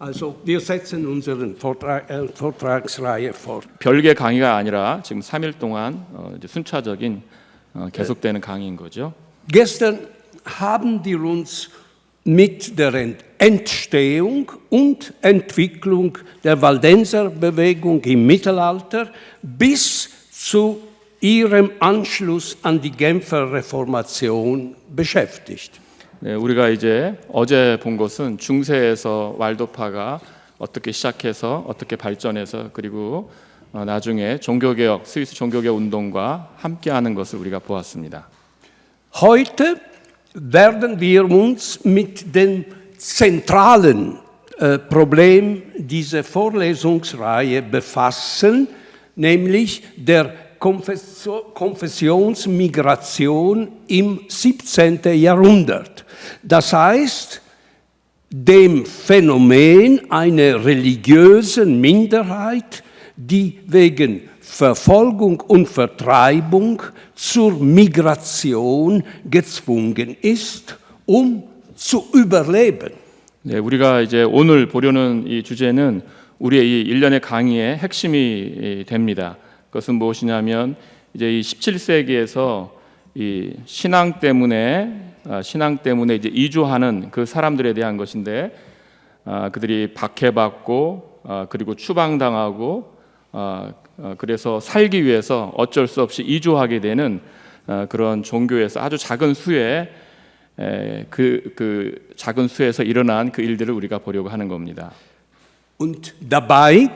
Also wir setzen unsere Vortragsreihe fort. 별개 강의가 아니라 지금 3일 동안 이제 순차적인 계속되는 강의인 거죠. Gestern haben wir uns mit der Entstehung und Entwicklung der Waldenserbewegung im Mittelalter bis zu ihrem Anschluss an die Genfer Reformation beschäftigt. 네, 우리가 이제 어제 본 것은 중세에서 왈도파가 어떻게 시작해서 어떻게 발전해서 그리고 나중에 종교개혁, 스위스 종교개혁 운동과 함께하는 것을 우리가 보았습니다. Heute werden wir uns mit dem zentralen Problem dieser Vorlesungsreihe befassen, nämlich der Konfessionsmigration im 17. Jahrhundert. Das heißt, dem Phänomen einer religiösen Minderheit, die wegen Verfolgung und Vertreibung zur Migration gezwungen ist, zu überleben. 네, 우리가 이제 오늘 보려는 이 주제는 우리의 이 일련의 강의의 핵심이 됩니다. 그것은 무엇이냐면 이제 이 17세기에서 이 신앙 때문에 이제 이주하는 그 사람들에 대한 것인데 그들이 박해받고 그리고 추방당하고 그래서 살기 위해서 어쩔 수 없이 이주하게 되는 그런 종교에서 아주 작은 수의 그 작은 수에서 일어난 그 일들을 우리가 보려고 하는 겁니다. Und dabei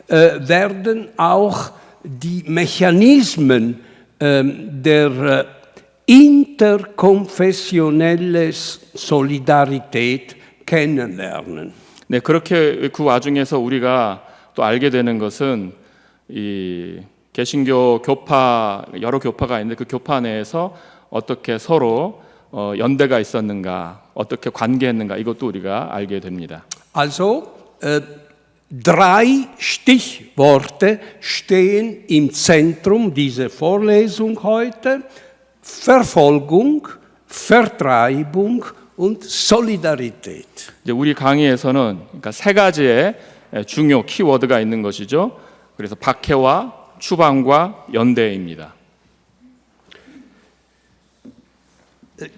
werden auch die Mechanismen der interkonfessionellen Solidarität kennenlernen. 네, 그렇게 그 와중에서 우리가 또 알게 되는 것은 이 개신교 교파 여러 교파가 있는데 그 교파 내에서 어떻게 서로 연대가 있었는가, 어떻게 관계했는가 이것도 우리가 알게 됩니다. Also drei Stichworte stehen im Zentrum dieser Vorlesung heute: Verfolgung, Vertreibung und Solidarität. 이제 우리 강의에서는 그러니까 세 가지의 중요 키워드가 있는 것이죠. 그래서 박해와 추방과 연대입니다.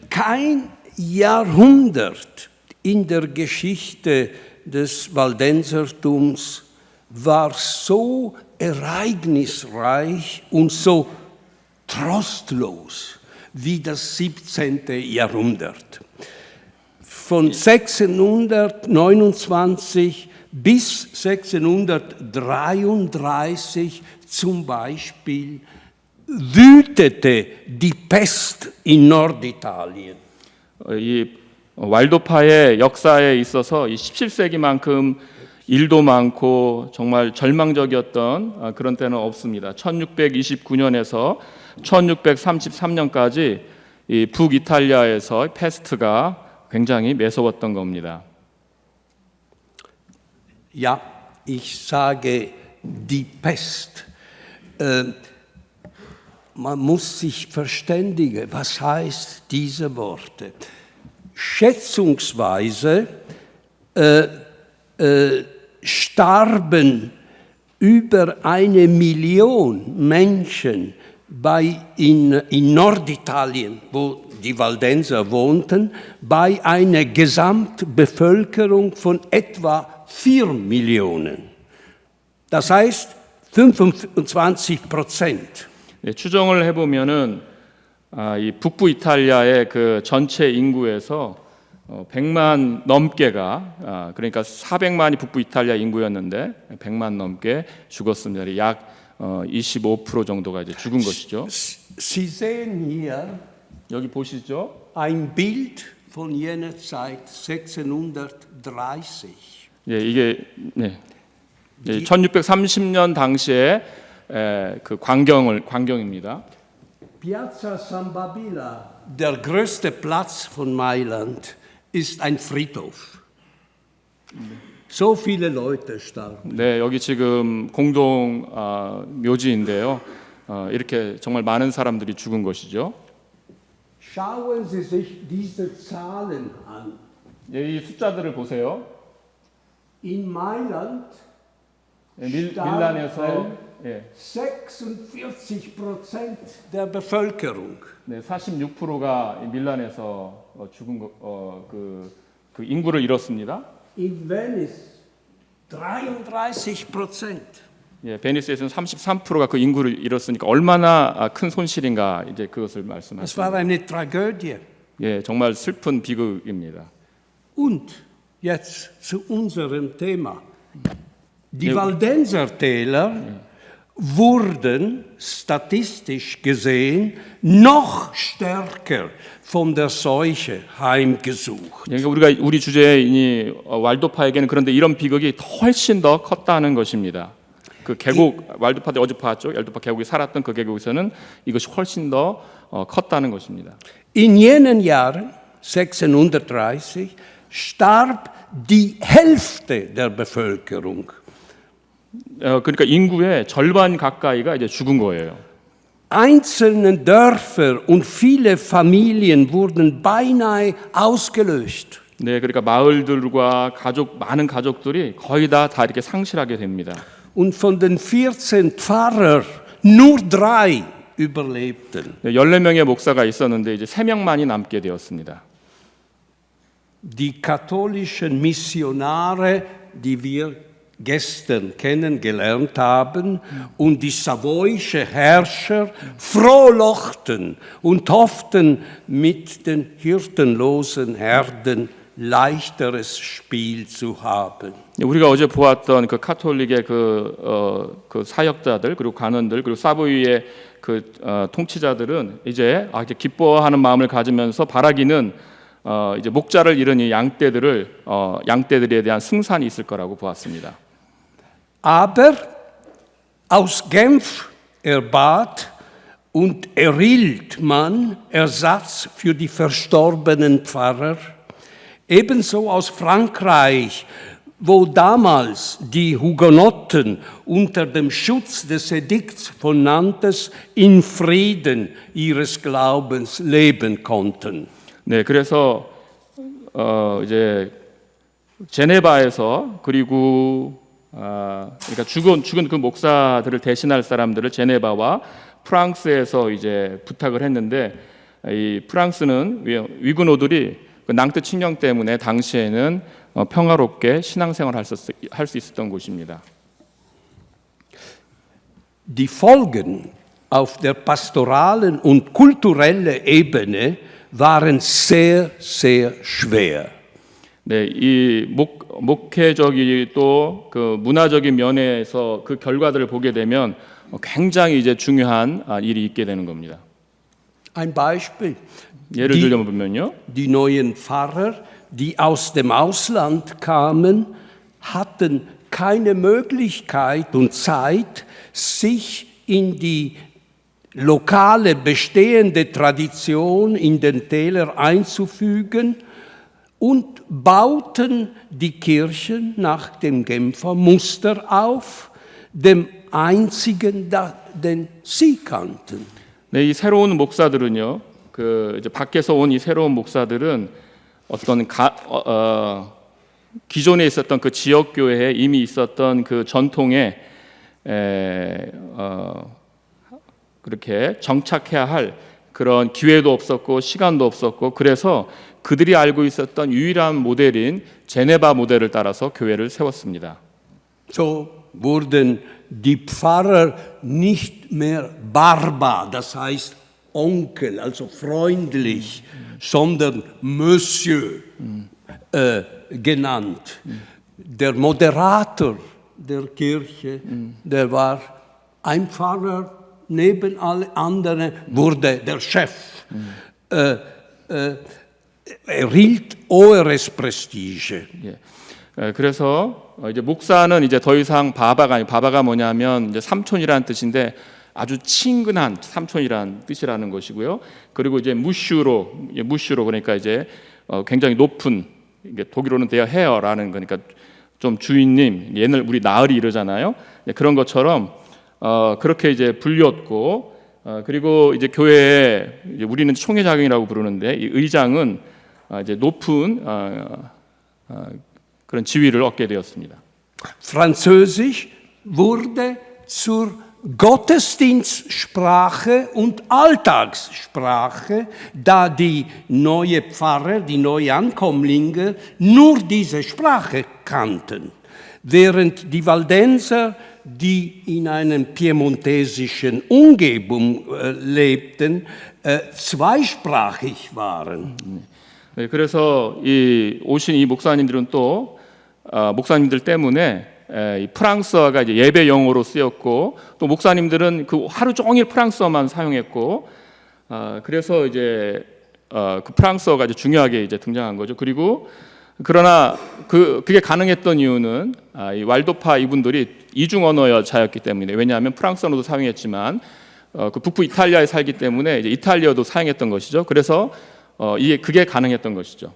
Kein Jahrhundert in der Geschichte des Waldensertums war so ereignisreich und so trostlos wie das 17. Jahrhundert. Von 1629 bis 1633 zum Beispiel wütete die Pest in Norditalien. 이 왈도파의 역사에 있어서 이 17세기만큼 일도 많고 정말 절망적이었던 그런 때는 없습니다. 1629년에서 1633년까지 이 북이탈리아에서 페스트가 굉장히 매서웠던 겁니다. Ja, ich sage die Pest. Man muss sich verständigen, was heißt diese Worte. Schätzungsweise starben über 1 Million Menschen in Norditalien, wo die Waldenser wohnten, bei einer Gesamtbevölkerung von etwa 4 Millionen. Das heißt 25%. 네, 추정을 해보면은 이 북부 이탈리아의 그 전체 인구에서 100만 넘게가 그러니까 400만이 북부 이탈리아 인구였는데 100만 넘게 죽었습니다. 약 25% 정도가 이제 죽은 것이죠. Sie sehen hier 여기 보시죠. ein Bild von jener Zeit 1630. 예, 이게 네. 1630년 당시에 그 광경입니다. Piazza San Babila, der größte Platz von Mailand, ist ein Friedhof. So viele Leute starben. 네, 여기 지금 공동 묘지인데요. 이렇게 정말 많은 사람들이 죽은 것이죠. Schauen Sie sich diese Zahlen an. 이 숫자들을 보세요. In Mailand 밀란에서 46% der Bevölkerung. 네, 46%가 밀란에서 죽은 그 인구를 잃었습니다. In Venice 33%. 예, 베니스에서는 33%가 그 인구를 잃었으니까 얼마나 큰 손실인가 이제 그것을 Es war 말씀하십니다. eine Tragödie. 예, 정말 슬픈 비극입니다. Und jetzt zu unserem Thema. Die Ja. Waldenser Täler wurden statistisch gesehen noch stärker von der Seuche heimgesucht. 그러니까 우리 주제인 이 왈도파에게는 그런데 이런 비극이 훨씬 더 컸다는 것입니다. 그 계곡 왈도파 어제 봤죠? 왈도파 계곡이 살았던 그 계곡에서는 이것이 훨씬 더 컸다는 것입니다. In jenen Jahren, 1630, starb die Hälfte der Bevölkerung. 그러니까 인구의 절반 가까이가 이제 죽은 거예요. Einzelne Dörfer und viele Familien wurden beinahe ausgelöscht. 네, 그러니까 마을들과 많은 가족들이 거의 다 이렇게 상실하게 됩니다. Und von den 14 Pfarrer nur 3 überlebten. 14명의 목사가 있었는데 이제 3명만이 남게 되었습니다. Die katholischen Missionare, die wir gestern kennengelernt haben, und die savoyische Herrscher frohlockten und hofften, mit den hirtenlosen Herden leichteres Spiel zu haben. 우리가 어제 보았던 그 카톨릭의 그 사역자들 그리고 관원들 그리고 사보이의 그 통치자들은 이제 기뻐하는 마음을 가지면서 바라기는 이제 목자를 잃은 이 양떼들에 대한 승산이 있을 거라고 보았습니다. Aber aus Genf erbat und erhielt man Ersatz für die verstorbenen Pfarrer, ebenso aus Frankreich, wo damals die Hugenotten unter dem Schutz des Edikts von Nantes in Frieden ihres Glaubens leben konnten. 네, 그래서 이제 제네바에서 그리고 그러니까 죽은 그 목사들을 대신할 사람들을 제네바와 프랑스에서 이제 부탁을 했는데 이 프랑스는 위그노들이 그 낭트 칙령 때문에 당시에는 평화롭게 신앙생활을 할 수 있었던 곳입니다. Die Folgen auf der pastoralen und kulturellen Ebene waren sehr, sehr schwer. 네, 이 목회적이 또 그 문화적인 면에서 그 결과들을 보게 되면 굉장히 이제 중요한 일이 있게 되는 겁니다. Ein Beispiel. 예를 들자면요, Die neuen Pfarrer, die aus dem Ausland kamen, hatten keine Möglichkeit und Zeit, sich in die lokale bestehende Tradition in den Täler einzufügen und bauten die Kirchen nach dem Genfer Muster auf, dem einzigen, den sie kannten. 네, 이 새로운 목사들은요, 그 이제 밖에서 온 이 새로운 목사들은 어떤 기존에 있었던 그 지역 교회에 이미 있었던 그 전통에 그렇게 정착해야 할 그런 기회도 없었고 시간도 없었고 그래서 그들이 알고 있었던 유일한 모델인 제네바 모델을 따라서 교회를 세웠습니다. So wurden die Pfarrer nicht mehr Barba, das heißt Onkel, also freundlich, sondern Monsieur genannt. Der Moderator der Kirche, der war ein Pfarrer, neben alle anderen wurde der Chef. Erhielt hohes Prestige. 예. 그래서 이제 목사는 이제 더 이상 바바가 뭐냐면 이제 삼촌이라는 뜻인데 아주 친근한 삼촌이라는 뜻이라는 것이고요. 그리고 이제 무슈로 그러니까 이제 굉장히 높은 독일어는 대어 헤어라는 거니까 좀 주인님, 옛날 우리 나으리 이러잖아요. 그런 것처럼 그렇게 이제 불렸고 그리고 이제 교회에 이제 우리는 총회장이라고 부르는데 이 의장은 이제 높은 그런 지위를 얻게 되었습니다. Französisch wurde zur Gottesdienstsprache und Alltagssprache, da die neue Pfarrer, die Neuankömmlinge nur diese Sprache kannten, während die Waldenser, die in einer piemontesischen Umgebung lebten, zweisprachig waren. 네, 그래서 오신 이 목사님들은 또 목사님들 때문에 이 프랑스어가 이제 예배 영어로 쓰였고 또 목사님들은 그 하루 종일 프랑스어만 사용했고 그래서 이제 그 프랑스어가 이제 중요하게 이제 등장한 거죠. 그리고 그러나 그게 가능했던 이유는 이 왈도파 이분들이 이중 언어자였기 때문에 왜냐하면 프랑스어도 사용했지만 그 북부 이탈리아에 살기 때문에 이제 이탈리아도 사용했던 것이죠. 그래서 그게 가능했던 것이죠.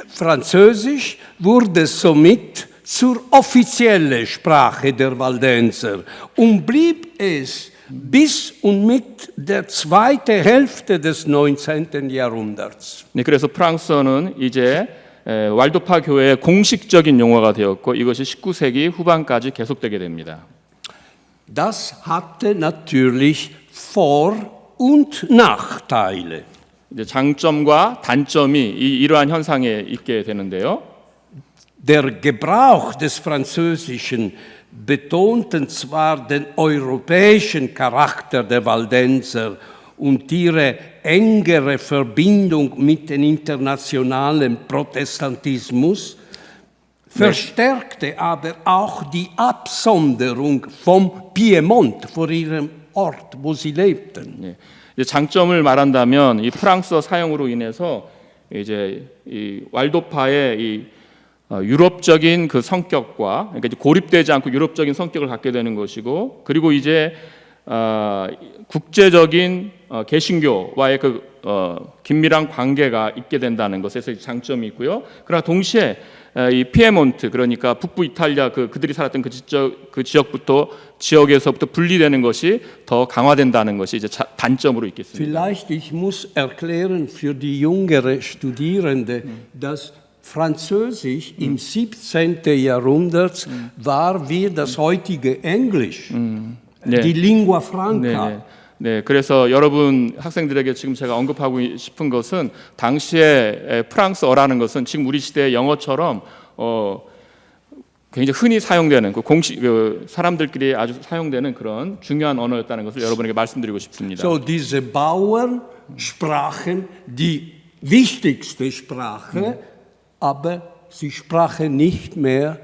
Französisch wurde somit zur offiziellen Sprache der Waldenser und blieb es bis und mit der zweiten Hälfte des 19. Jahrhunderts. 네, 그래서 프랑스어는 이제 왈도파 교회의 공식적인 용어가 되었고 이것이 19세기 후반까지 계속되게 됩니다. Das hatte natürlich Vor- und Nachteile. 이제 장점과 단점이 이러한 현상에 있게 되는데요. Der Gebrauch des Französischen betonten zwar den europäischen Charakter der Waldenser und ihre engere Verbindung mit dem internationalen Protestantismus, verstärkte aber auch die Absonderung vom Piemont, von ihrem Ort, wo sie lebten. 네. 이제 장점을 말한다면 이 프랑스어 사용으로 인해서 이제 이 왈도파의 이 유럽적인 그 성격과 그러니까 이제 고립되지 않고 유럽적인 성격을 갖게 되는 것이고 그리고 이제 국제적인 개신교와의 그 긴밀한 관계가 있게 된다는 것에서 장점이 있고요. 그러나 동시에 이 피에몬트 그러니까 북부 이탈리아 그들이 살았던 그 지역에서부터 분리되는 것이 더 강화된다는 것이 이제 단점으로 있겠습니다. Vielleicht ich muss erklären für die jüngere Studierende, dass Französisch im 17. Jahrhundert war wie das heutige Englisch, die Lingua Franca. 네, 그래서 여러분 학생들에게 지금 제가 언급하고 싶은 것은 당시에 프랑스어라는 것은 지금 우리 시대의 영어처럼 굉장히 흔히 사용되는 공식 사람들끼리 아주 사용되는 그런 중요한 언어였다는 것을 여러분에게 말씀드리고 싶습니다. So diese Bauern sprachen die wichtigste Sprache, aber sie sprachen nicht mehr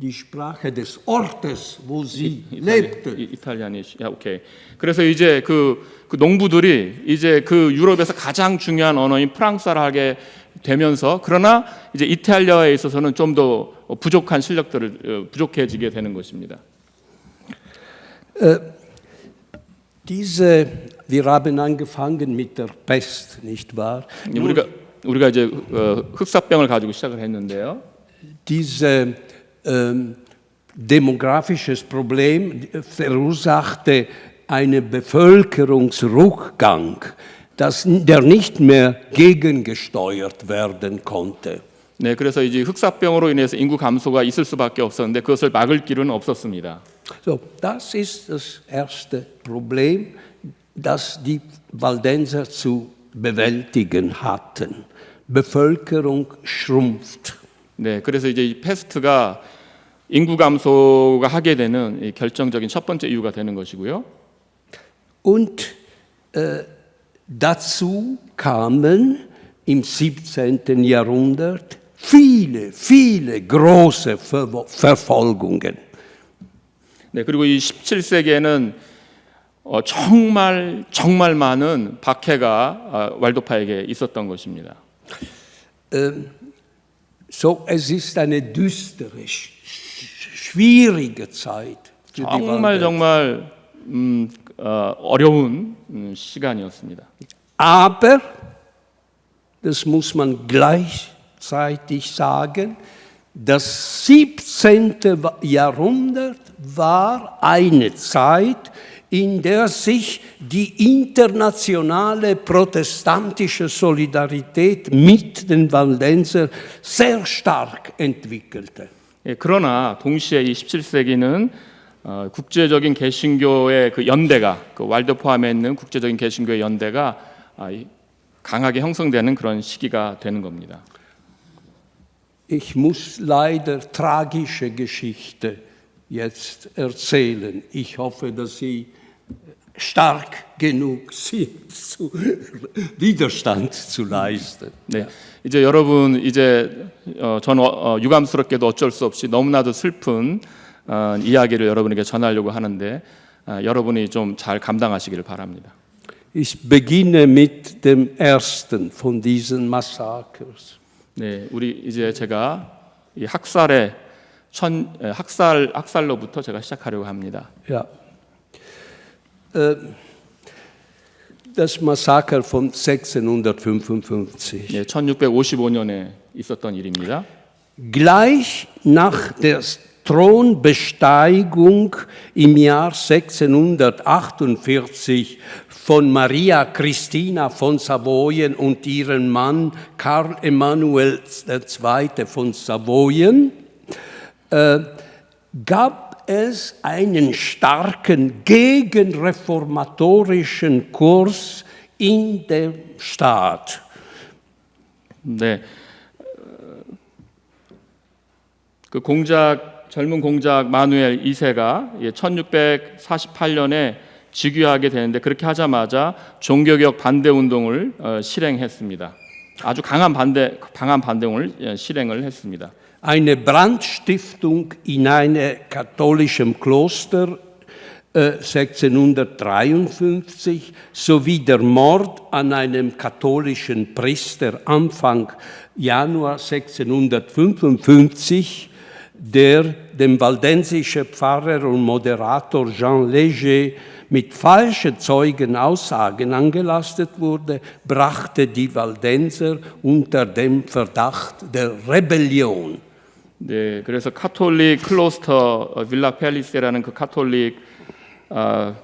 die Sprache des Ortes, wo sie lebten. 이탈리아니시. 오케이. 그래서 이제 그 농부들이 이제 그 유럽에서 가장 중요한 언어인 프랑스어를 하게 되면서 그러나 이제 이탈리아에 있어서는 좀 더 부족한 실력들을 부족해지게 되는 것입니다. Wir haben angefangen mit der Pest, nicht wahr? 우리가 이제 흑사병을 가지고 시작을 했는데요. Diese demografisches Problem verursachte einen Bevölkerungsrückgang, der nicht mehr gegengesteuert werden konnte. 네, 그래서 이제 흑사병으로 인해서 인구 감소가 있을 수밖에 없었는데 그것을 막을 길은 없었습니다. So, das ist das erste Problem, das die Waldenser zu bewältigen hatten. Bevölkerung schrumpft. 네, 그래서 이제 이 패스트가 인구 감소가 하게 되는 이 결정적인 첫 번째 이유가 되는 것이고요. Und dazu kamen im 17. Jahrhundert viele große Verfolgungen. 네, 그리고 이 17세기에는 정말 많은 박해가 왈도파에게 있었던 것입니다. So, es ist eine düstere, schwierige Zeit. 정말 어려운 시간이었습니다. Aber, das muss man gleichzeitig sagen, das 17. Jahrhundert war eine Zeit, in der sich die internationale protestantische Solidarität mit den Waldensern sehr stark entwickelte. 예, 그러나 동시에 이 17세기는 국제적인 개신교의 그 연대가 그 왈도포함에 있는 국제적인 개신교의 연대가 강하게 형성되는 그런 시기가 되는 겁니다. Ich muss leider tragische Geschichte jetzt erzählen. Ich hoffe, dass Sie stark genug sind, Widerstand zu leisten. 네, 이제 여러분 전 유감스럽게도 어쩔 수 없이 너무나도 슬픈 이야기를 여러분에게 전하려고 하는데 여러분이 좀 잘 감당하시기를 바랍니다. Ich beginne mit dem ersten von diesen Massakers. 네, 제가 이 학살로부터 제가 시작하려고 합니다. Ja. Das Massaker von 1655. 네, 1655년에 있었던 일입니다. Gleich nach der Thronbesteigung im Jahr 1648 von Maria Christina von Savoyen und ihrem Mann Karl Emanuel II. Von Savoyen gab es einen starken gegenreformatorischen Kurs in dem Staat. 네, 그 젊은 공작 마누엘 2세가 1648년에 즉위하게 되는데 그렇게 하자마자 종교개혁 반대 운동을 실행했습니다. 아주 강한 반대운동을 실행을 했습니다. Eine Brandstiftung in einem katholischen Kloster 1653 sowie der Mord an einem katholischen Priester Anfang Januar 1655, der dem waldensischen Pfarrer und Moderator Jean Léger mit falschen Zeugenaussagen angelastet wurde, brachte die Waldenser unter den Verdacht der Rebellion. 네, 그래서 카톨릭 클로스터 빌라 펠리스라는 그 카톨릭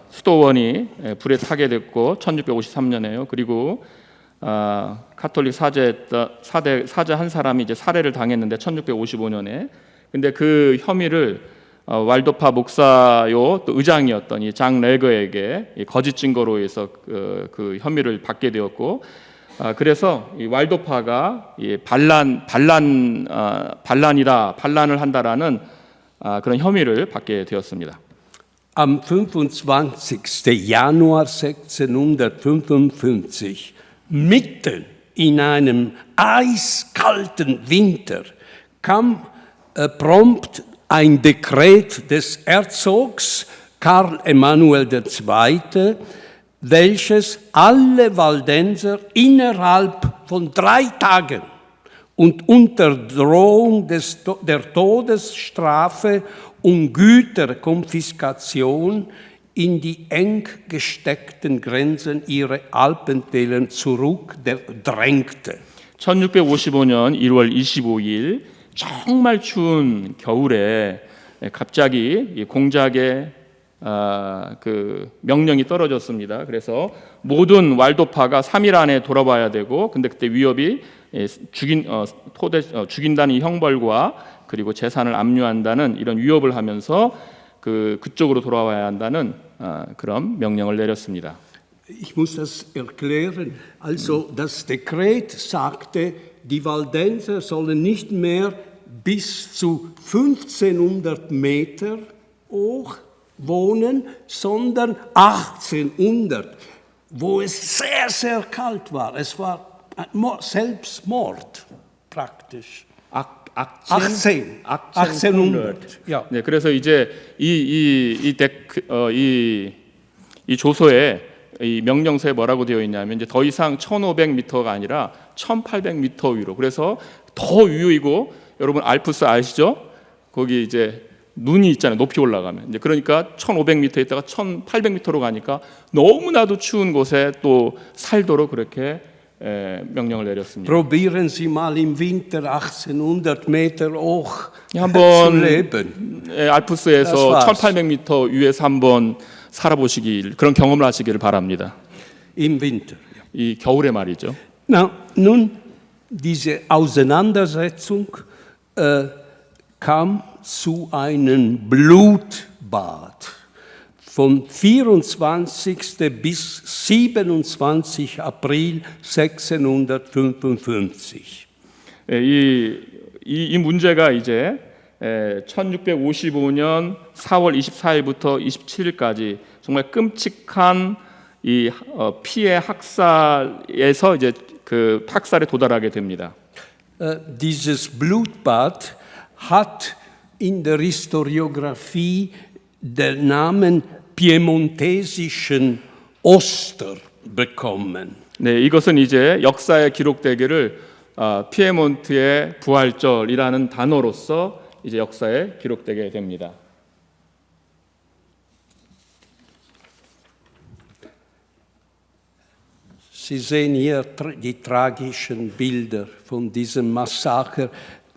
수도원이 불에 타게 됐고 1653년에요. 그리고 카톨릭 사제 한 사람이 이제 살해를 당했는데 1655년에. 근데 그 혐의를 왈도파 목사요 또 의장이었던 이 장 레거에게 거짓 증거로 해서 그 혐의를 받게 되었고, 그래서 이 왈도파가 반란을 한다라는 그런 혐의를 받게 되었습니다. Am 25. Januar 1655, mitten in einem eiskalten Winter, kam prompt ein Dekret des Herzogs Karl Emanuel II., welches alle Waldenser innerhalb von 3 Tagen und unter Drohung der Todesstrafe und Güterkonfiskation in die eng gesteckten Grenzen ihrer Alpentäler zurückdrängte. 1655년 1월 25일 정말 추운 겨울에 갑자기 이 공작의 그 명령이 떨어졌습니다. 그래서 모든 왈도파가 3일 안에 돌아와야 되고, 근데 그때 위협이 죽인다는 형벌과 그리고 재산을 압류한다는 이런 위협을 하면서 그쪽으로 돌아와야 한다는 그런 명령을 내렸습니다. Ich muss das erklären. Also das Dekret sagte, die Waldenser sollen nicht mehr bis zu 1500 Meter hoch wohnen, sondern 1800, wo es sehr, sehr kalt war. Es war Selbstmord praktisch. 1800. Ja. 네, 그래서 이제 이 조서에 이 명령서에 뭐라고 되어 있냐면 이제 더 이상 1500m가 아니라 1800m 위로. 그래서 더 위이고, 여러분 알프스 아시죠? 거기 이제 눈이 있잖아요. 높이 올라가면. 이제 그러니까 1500m 있다가 1800m로 가니까 너무나도 추운 곳에 또 살도록 그렇게 명령을 내렸습니다. Probieren Sie mal im Winter 1800 Meter hoch zu 한번 leben. 알프스에서 1800m 위에서 한번 살아보시길 그런 경험을 하시기를 바랍니다. Im Winter. 이 겨울에 말이죠. Na, nun, diese Auseinandersetzung kam zu einem Blutbad von 24. bis 27. April 1655. 이 문제가 이제 1655년 4월 24일부터 27일까지 정말 끔찍한 이 피해 학살에서 이제 그 학살에 도달하게 됩니다. Dieses Blutbad hat in der Historiographie den Namen piemontesischen Oster bekommen. 네, 이것은 이제 역사에 기록되기를 피에몬트의 부활절이라는 단어로서 이제 역사에 기록되게 됩니다. Sie sehen hier die tragischen Bilder von diesem Massaker,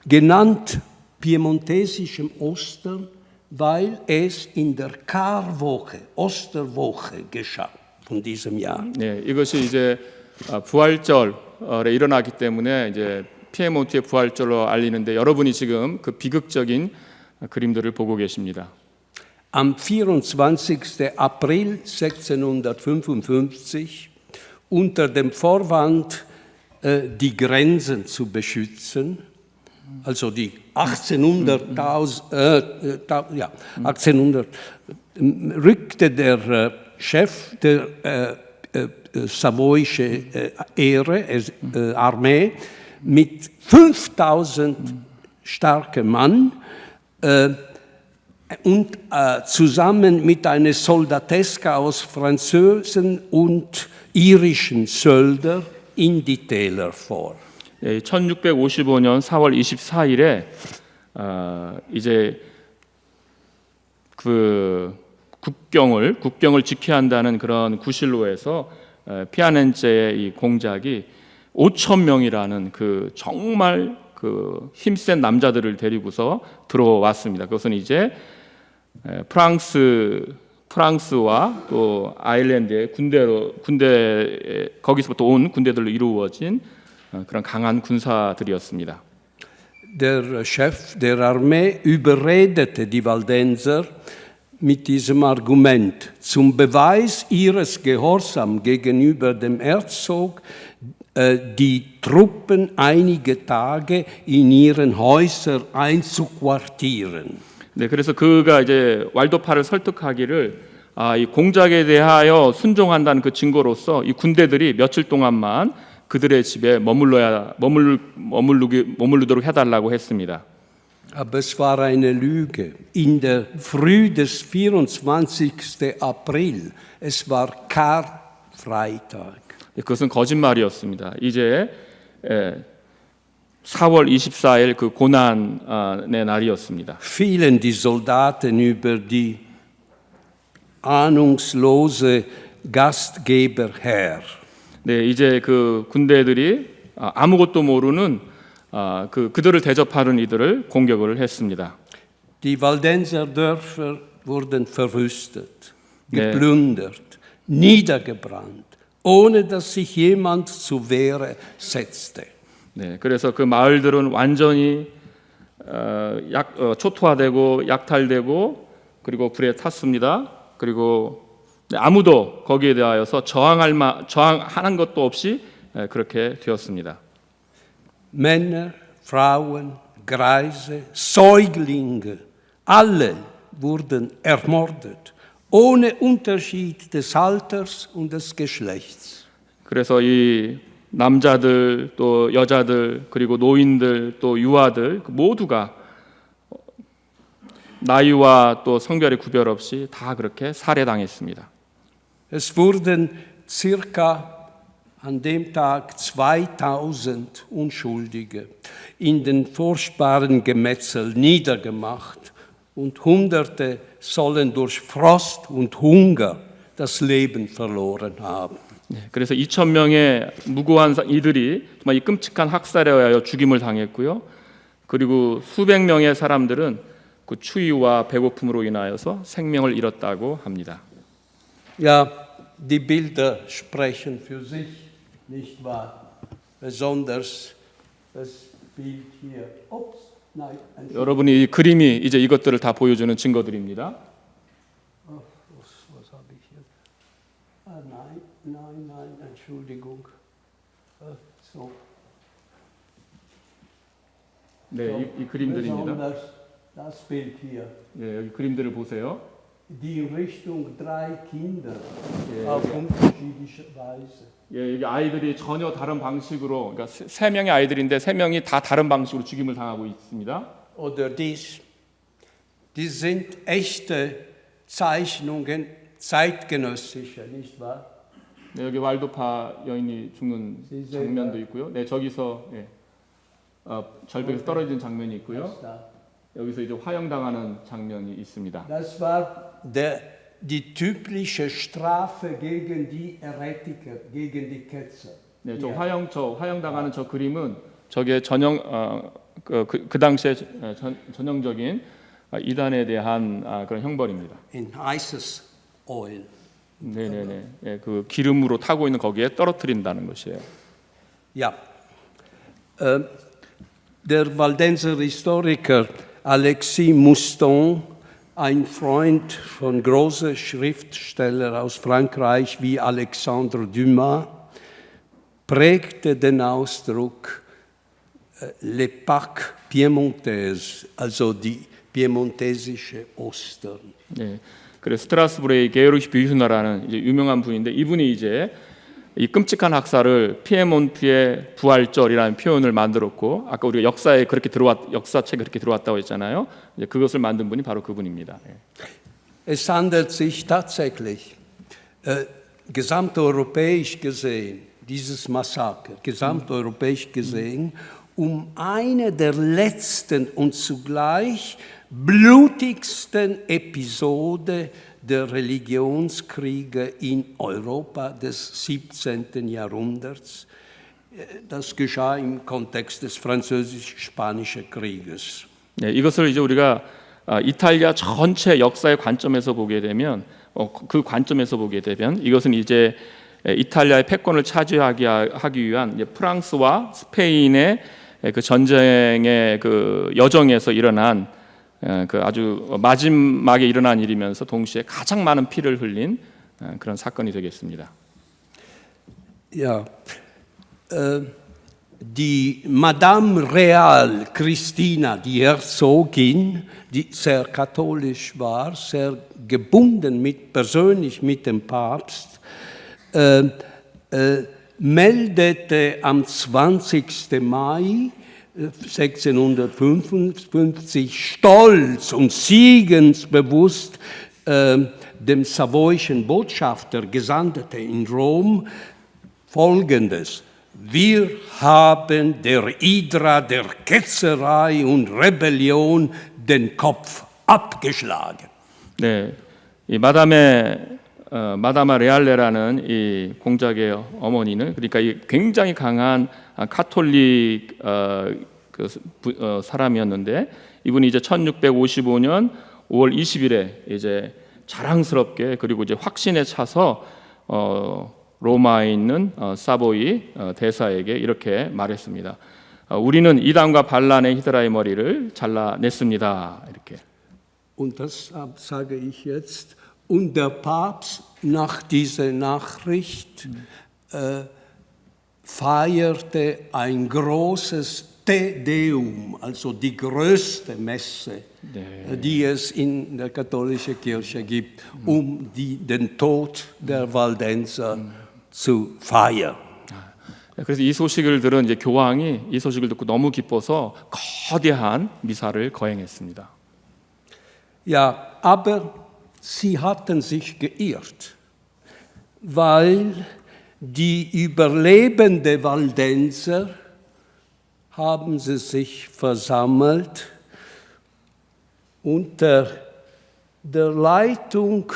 genannt piemontesischem Ostern, weil es in der Karwoche, Osterwoche geschah von diesem Jahr. 네, 이것이 이제 부활절에 일어나기 때문에 이제 피에몬트의 부활절로 알리는데 여러분이 지금 그 비극적인 그림들을 보고 계십니다. Am 24. April 1655 unter dem Vorwand, die Grenzen zu beschützen, also die 1800, rückte der Chef der savoyische Armee mit 5000 starken Mann und zusammen mit einer Soldateska aus Französen und irischen Söldner in die Täler vor. 1655년 4월 24일에 이제 그 국경을 지켜야 한다는 그런 구실로에서 피아넨체의 이 공작이 5천 명이라는 그 정말 그 힘센 남자들을 데리고서 들어왔습니다. 그것은 이제 프랑스와 또 아일랜드의 군대 거기서부터 온 군대들로 이루어진 그런 강한 군사들이었습니다. Der Chef der Armee überredete die Waldenser mit diesem Argument. Zum Beweis ihres Gehorsams gegenüber dem Herzog die Truppen einige Tage in ihren Häusern einzuquartieren. 네, 그래서 그가 이제 왈도파를 설득하기를 이 공작에 대하여 순종한다는 그 증거로서 이 군대들이 며칠 동안만 그들의 집에 머무르도록 해달라고 했습니다. Aber es war eine Lüge. In der Früh des 24. April, es war Karfreitag. 그것은 거짓말이었습니다. 이제 4월 24일 그 고난의 날이었습니다. Fielen die Soldaten über die ahnungslose Gastgeber her. 네, 이제 그 군대들이 아무것도 모르는 그들을 대접하는 이들을 공격을 했습니다. Die Waldenser Dörfer wurden verwüstet, geplündert, niedergebrannt, ohne dass sich jemand zur Wehre setzte. 네, 그래서 그 마을들은 완전히 초토화되고 약탈되고 그리고 불에 탔습니다. 그리고 아무도 거기에 대하여서 저항하는 것도 없이 그렇게 되었습니다. Männer, Frauen, Greise, Säuglinge, alle wurden ermordet, ohne Unterschied des Alters und des Geschlechts. 그래서 이 남자들 또 여자들 그리고 노인들 또 유아들 모두가 나이와 또 성별의 구별 없이 다 그렇게 살해당했습니다. Es wurden circa an dem Tag 2000 Unschuldige in den furchtbaren Gemetzel niedergemacht und Hunderte sollen durch Frost und Hunger das Leben verloren haben. 그래서 2,000명의 무고한 이들이 정말 이 끔찍한 학살에 의하여 죽임을 당했고요. 그리고 수백 명의 사람들은 그 추위와 배고픔으로 인하여서 생명을 잃었다고 합니다. Ja, die Bilder sprechen für sich, nicht wahr? Besonders das Bild hier. Ups, nein, 여러분이 이 그림이 이제 이것들을 다 보여주는 증거들입니다. was habe ich hier? Nein, Entschuldigung. So. 네, 이 그림들입니다. Besonders das Bild hier. 예, 여기 그림들을 보세요. Die in Richtung drei Kinder auf unterschiedliche Weise. 예, 여기 아이들이 전혀 다른 방식으로, 그러니까 세 명의 아이들인데 세 명이 다 다른 방식으로 죽임을 당하고 있습니다. Oder dies. Die sind echte Zeichnungen zeitgenössischer, nicht wahr? 네, 여기 왈도파 여인이 죽는 장면도 있고요. 네, 저기서 예, 절벽에서 떨어지는 장면이 있고요. 여기서 이제 화형당하는 장면이 있습니다. Das war die typische Strafe gegen die Heretiker, gegen die Ketzer. 네, 저 화형당하는 저 그림은 저게 그 당시에 전형적인 이단에 대한 그런 형벌입니다. In heißes Öl. 네네네. 예, 그 기름으로 타고 있는 거기에 떨어뜨린다는 것이에요. Ja. Der Waldenser Historiker Alexis Mouston, ein Freund von großen Schriftstellern aus Frankreich wie Alexandre Dumas, prägte den Ausdruck Le Pâques Piémontaise, also die piemontesische Ostern. 네. 그래서 스트라스부르의 게르시 뷰슈나라는 이제 유명한 분인데 이분이 이제 이 끔찍한 학살을 피에몬트의 부활절이라는 표현을 만들었고 아까 우리가 역사책에 그렇게 들어왔다고 했잖아요. 이제 그것을 만든 분이 바로 그분입니다. Es handelt sich tatsächlich gesamteuropäisch gesehen, dieses Massaker, gesamteuropäisch gesehen, eine der letzten und zugleich blutigsten Episode der Religionskriege in Europa des 17. Jahrhunderts. Das geschah im Kontext des Französisch-Spanischen Krieges. 네, 이것을 이제 우리가 이탈리아 전체 역사의 관점에서 보게 되면 그 관점에서 보게 되면 이것은 이제 이탈리아의 패권을 차지하기 위한 이제 프랑스와 스페인의 그 전쟁의 그 여정에서 일어난 그 아주 마지막에 일어난 일이면서 동시에 가장 많은 피를 흘린 그런 사건이 되겠습니다. Ja, die Madame Real Christina, die Herzogin, die sehr katholisch war, sehr gebunden persönlich mit dem Papst, meldete am 20. Mai 1655 stolz und siegensbewusst dem savoyischen Botschafter, Gesandte in Rom, Folgendes: Wir haben der Hydra der Ketzerei und Rebellion den Kopf abgeschlagen. 네, 이 마다마 레알레라는 이 공작의 어머니는 그러니까 이 굉장히 강한 카톨릭 사람이었는데 이분이 이제 1655년 5월 20일에 이제 자랑스럽게 그리고 이제 확신에 차서 로마에 있는 사보이 대사에게 이렇게 말했습니다. 우리는 이단과 반란의 히드라의 머리를 잘라냈습니다. 이렇게. Und das sage ich jetzt. Und der Papst nach dieser Nachricht feierte ein großes Te Deum, also die größte Messe, die es in der katholischen Kirche gibt, um den Tod der Waldenser zu feiern. 그래서 이 소식을 들은 이제 교황이 이 소식을 듣고 너무 기뻐서 거대한 미사를 거행했습니다. Ja, aber sie hatten sich geirrt, weil die überlebenden Waldenser haben sie sich versammelt unter der Leitung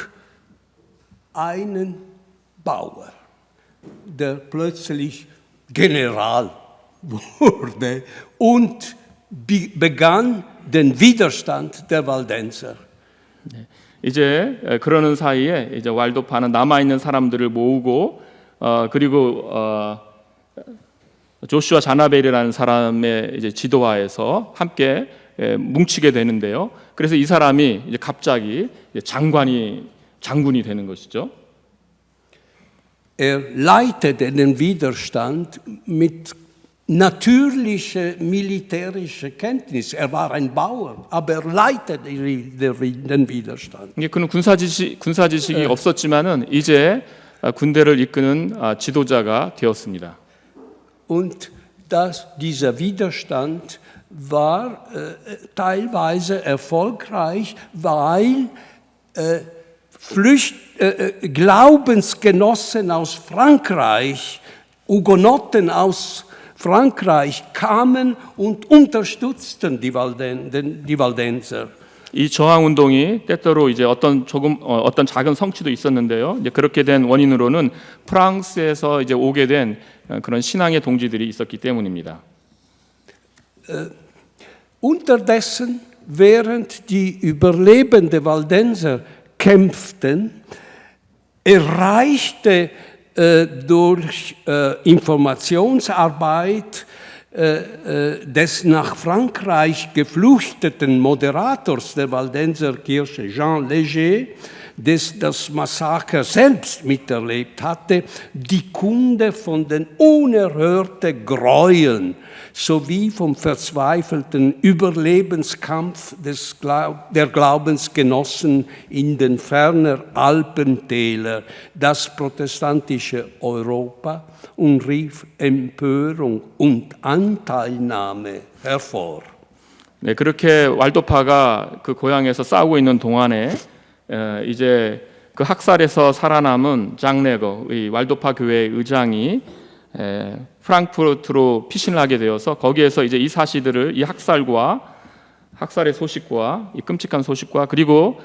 einen Bauer, der plötzlich General wurde und begann den Widerstand der Waldenser 이제 그러는 사이에 이제 왈도파는 남아 있는 사람들을 모으고 그리고 조슈아 자나벨이라는 사람의 이제 지도하에서 함께 뭉치게 되는데요. 그래서 이 사람이 이제 갑자기 장군이 되는 것이죠. Leitete den Widerstand mit natürlicher militärischer Kenntnis. war ein Bauer, aber leitete den Widerstand. 그는 군사 지식이 없었지만은 이제 군대를 이끄는 지도자가 되었습니다. Und dieser Widerstand war teilweise erfolgreich, weil Glaubensgenossen aus Frankreich, Hugenotten aus Frankreich kamen und unterstützten die Waldenser. 이 저항 운동이 때때로 이제 어떤 작은 성취도 있었는데요. 이제 그렇게 된 원인으로는 프랑스에서 이제 오게 된 그런 신앙의 동지들이 있었기 때문입니다. Unterdessen, während die überlebenden Waldenser kämpften, erreichte durch Informationsarbeit des nach Frankreich geflüchteten Moderators der Waldenser Kirche, Jean Léger, des das Massaker selbst miterlebt hatte, die Kunde von den unerhörten Gräueln sowie vom verzweifelten Überlebenskampf der Glaubensgenossen in den ferner Alpentäler, das protestantische Europa, und rief Empörung und Anteilnahme hervor. 네, 그렇게 왈도파가 그 고향에서 싸우고 있는 동안에 이제 그 학살에서 살아남은 장레거, 이 왈도파 교회의 의장이 프랑크푸르트로 피신을 하게 되어서 거기에서 이제 이 사실들을 이 학살의 소식과 이 끔찍한 소식과 그리고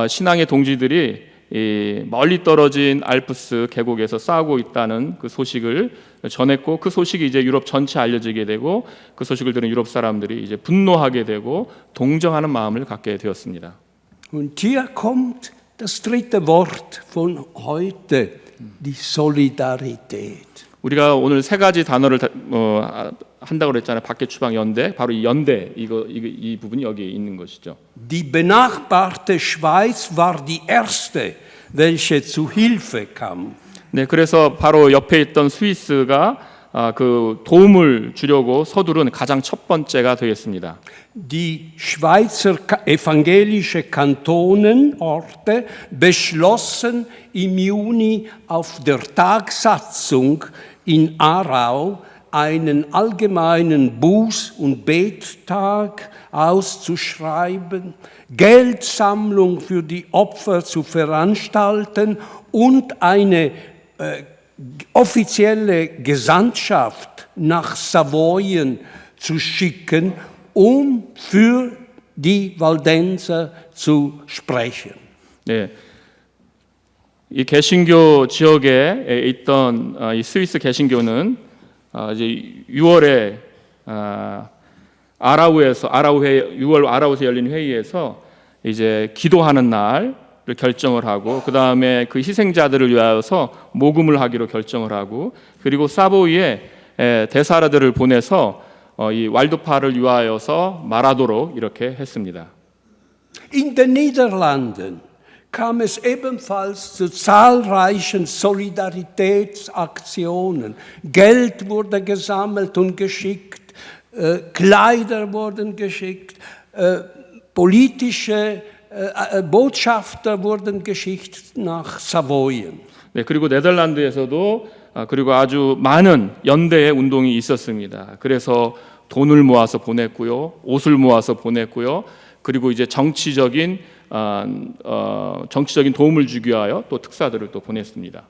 신앙의 동지들이 이 멀리 떨어진 알프스 계곡에서 싸우고 있다는 그 소식을 전했고 그 소식이 이제 유럽 전체 알려지게 되고 그 소식을 들은 유럽 사람들이 이제 분노하게 되고 동정하는 마음을 갖게 되었습니다. Und hier kommt das dritte Wort von heute, die Solidarität. 우리가 오늘 세 가지 단어를 한다고 그랬잖아요. 밖에 추방 연대, 바로 이 연대 이 부분이 여기에 있는 것이죠. Die benachbarte Schweiz war die erste, welche zu Hilfe kam. 네, 그래서 바로 옆에 있던 스위스가 그 도움을 주려고 서두른 가장 첫 번째가 되겠습니다. Die Schweizer evangelische Kantonenorte beschlossen im Juni auf der Tagsatzung in Aarau einen allgemeinen Buß- und Bettag auszuschreiben, Geldsammlung für die Opfer zu veranstalten und eine offizielle Gesandtschaft nach Savoyen zu schicken, um für die Waldenser zu sprechen. 네, 이 개신교 지역에 있던 이 스위스 개신교는 이제 6월에 아라우에서 6월 아라우에서 열린 회의에서 이제 기도하는 날을 결정을 하고 그 다음에 그 희생자들을 위하여서 모금을 하기로 결정을 하고 그리고 사보이에 대사라들을 보내서 이 왈도파를 위하여서 말하도록 이렇게 했습니다. In den Niederlanden kam es ebenfalls zu zahlreichen Solidaritätsaktionen. Geld wurde gesammelt und geschickt, Kleider wurden geschickt, politische Botschafter wurden geschickt nach Savoyen. 네, 그리고 네덜란드에서도 그리고 아주 많은 연대의 운동이 있었습니다. 그래서 돈을 모아서 보냈고요, 옷을 모아서 보냈고요, 그리고 이제 정치적인 도움을 주기 위하여 또 특사들을 또 보냈습니다.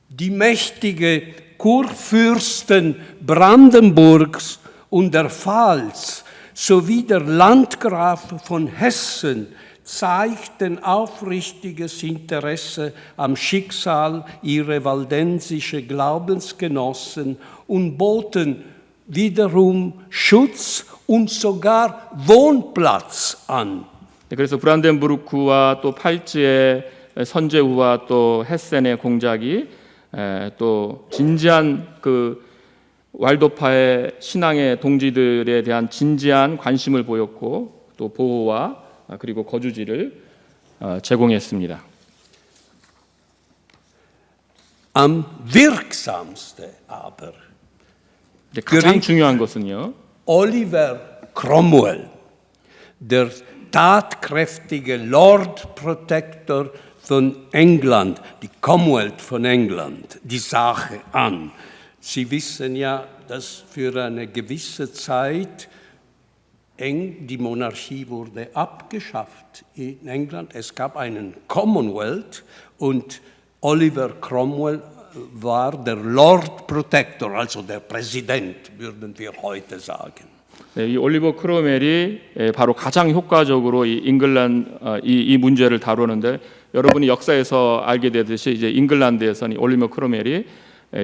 Die mächtige Kurfürsten Brandenburgs und der Pfalz sowie der Landgraf von Hessen zeigten aufrichtiges Interesse am Schicksal ihrer waldensischen Glaubensgenossen und boten wiederum Schutz und sogar Wohnplatz an. 그래서 브란덴부르크와 또 팔츠의 선제후와 또 헤센의 공작이 또 진지한 그 왈도파의 신앙의 동지들에 대한 진지한 관심을 보였고 또 보호와 그리고 거주지를 제공했습니다. Am wirksamsten aber 가장 중요한 것은요. Oliver Cromwell, der tatkräftige Lord Protector von England, die Commonwealth von England, die Sache an. Sie wissen ja, dass für eine gewisse Zeit die Monarchie wurde abgeschafft in England. Es gab einen Commonwealth und Oliver Cromwell war der Lord Protector, also der Präsident, würden wir heute sagen. 네, 이 올리버 크롬웰이 바로 가장 효과적으로 이 문제를 다루는데 여러분이 역사에서 알게 되듯이 이제 잉글랜드에서는 올리버 크롬웰이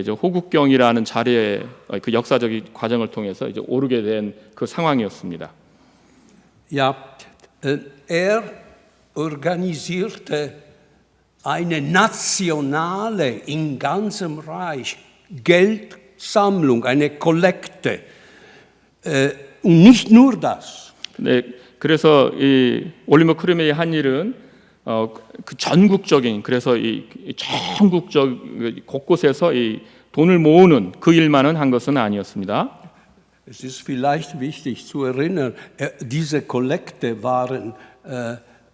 이제 호국경이라는 자리에 그 역사적인 과정을 통해서 이제 오르게 된 그 상황이었습니다. Ja, er organisierte eine nationale, in ganzem Reich Geldsammlung, eine Kollekte. Und nicht nur das. 네, 그래서 이 올리버 크롬웰이 한 일은 그 전국적인 그래서 이 전국적 곳곳에서 이 돈을 모으는 그 일만은 한 것은 아니었습니다. Es ist vielleicht wichtig zu erinnern, diese Kollekte waren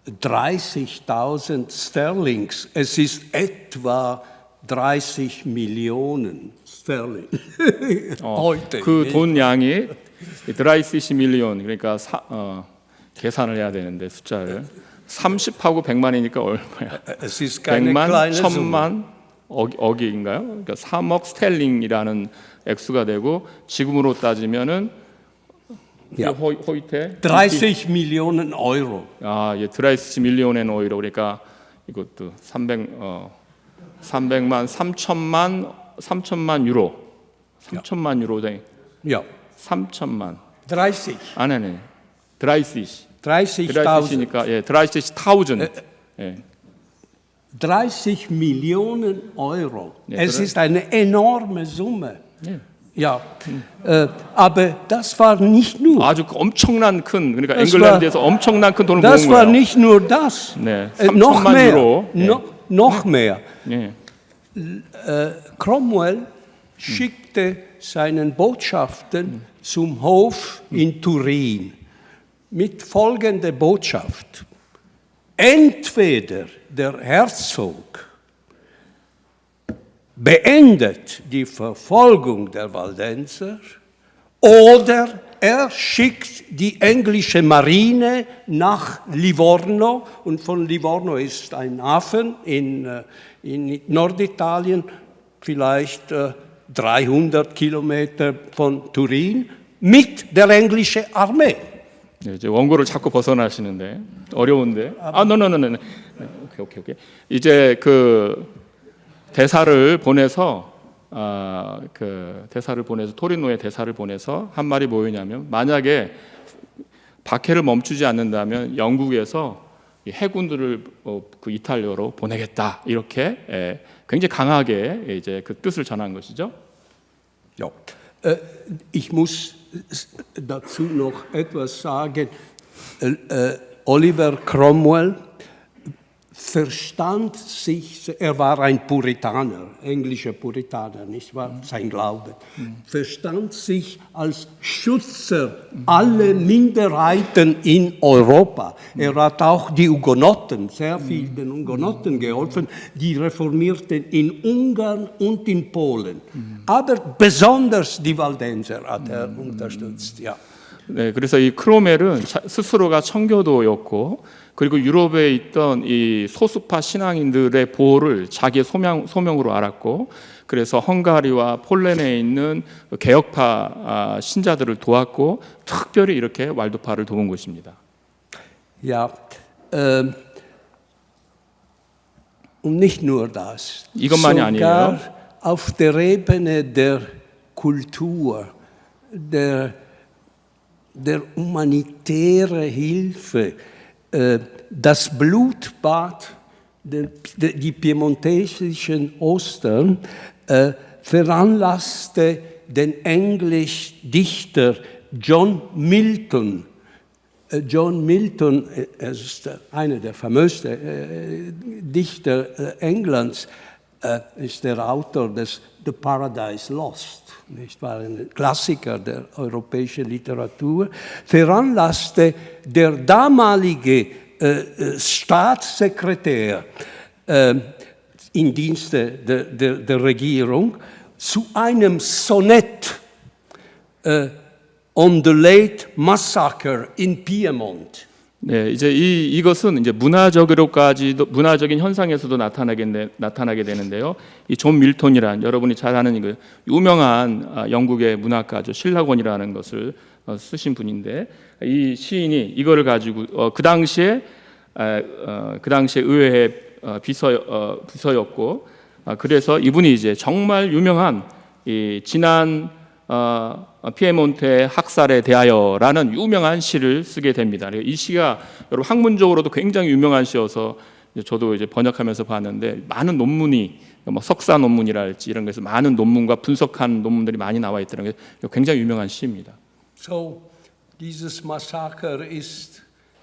30.000 Sterlings. Es ist etwa 30 Millionen Sterling. heute. 그 돈 양이 30 밀리언 그러니까 계산을 해야 되는데 숫자를 30하고 100만이니까 얼마야? Es ist keine 100만, kleine Summe. 1000만 억인가요? 그러니까 3억 스텔링이라는 액수가 되고 지금으로 따지면은 Ja. 호이테 30 Millionen Euro. 예, 30 밀리언 오이로 그러니까 이것도 300만 3천만 유로 3천만 유로 돼. Ja. 3천만 30. 아네네. 드라이시시 30.000. 드라이시시니까 예, 드라이시시 타우즌. 예. 30 Millionen Euro. Ja, Es ist eine enorme Summe. Ja. Ja, aber das war nicht nur. 아주 엄청난 큰 그러니까 Das 잉글랜드에서 엄청난 큰 돈을 Das 모은 war 거예요. nicht nur das. 네, Noch 3천만 mehr. 유로. 예. Noch mehr. 예. Cromwell schickte seinen Botschaften zum Hof in Turin mit folgender Botschaft. Entweder der Herzog beendet die Verfolgung der Waldenser oder er schickt die englische Marine nach Livorno und von Livorno ist ein Hafen in Norditalien, vielleicht 300 Kilometer von Turin, mit der englischen Armee. 네, 이제 원고를 자꾸 벗어나시는데 어려운데. 노노노노. 오케이. 이제 그 대사를 보내서 토리노에 대사를 보내서 한 말이 뭐였냐면 만약에 박해를 멈추지 않는다면 영국에서 해군들을 그 이탈리아로 보내겠다 이렇게 굉장히 강하게 이제 그 뜻을 전한 것이죠. Ja. Ich muss dazu noch etwas sagen. Oliver Cromwell verstand sich, er war ein Puritaner, englischer Puritaner, nicht wahr? Sein Glaube, verstand sich als Schützer aller Minderheiten in Europa. Er hat auch die Hugenotten, sehr vielen Hugenotten geholfen, die Reformierten in Ungarn und in Polen. Aber besonders die Waldenser hat er unterstützt, ja. 네, 그래서 이 크롬웰은 스스로가 청교도였고 그리고 유럽에 있던 이 소수파 신앙인들의 보호를 자기의 소명으로 알았고 그래서 헝가리와 폴란드에 있는 개혁파 신자들을 도왔고 특별히 이렇게 왈도파를 도운 것입니다. Ja, und nicht nur das. 이것만이 아니에요. Sogar auf der Ebene der Kultur, der humanitäre Hilfe, das Blutbad, die piemontesischen Ostern, veranlasste den englischen Dichter John Milton. John Milton ist einer der famösten Dichter Englands, ist der Autor des The Paradise Lost, nicht wahr? Ein Klassiker der europäischen Literatur, veranlasste der damalige Staatssekretär im Dienste der Regierung zu einem Sonett on the late massacre in Piedmont. 네, 이제 이것은 이제 문화적인 현상에서도 나타나게 되는데요. 이 존 밀턴이란 여러분이 잘 아는 그 유명한 영국의 문학가죠. 실라곤이라는 것을 쓰신 분인데 이 시인이 이거를 가지고 그 당시에 의회의 비서였고 그래서 이분이 이제 정말 유명한 이 지난 피에몬테 학살에 대하여라는 유명한 시를 쓰게 됩니다. 이 시가 여러분 학문적으로도 굉장히 유명한 시여서 저도 이제 번역하면서 봤는데 많은 논문이 뭐 석사 논문이랄지 이런 것에서 많은 논문과 분석한 논문들이 많이 나와 있다는 게 굉장히 유명한 시입니다. So dieses Massaker ist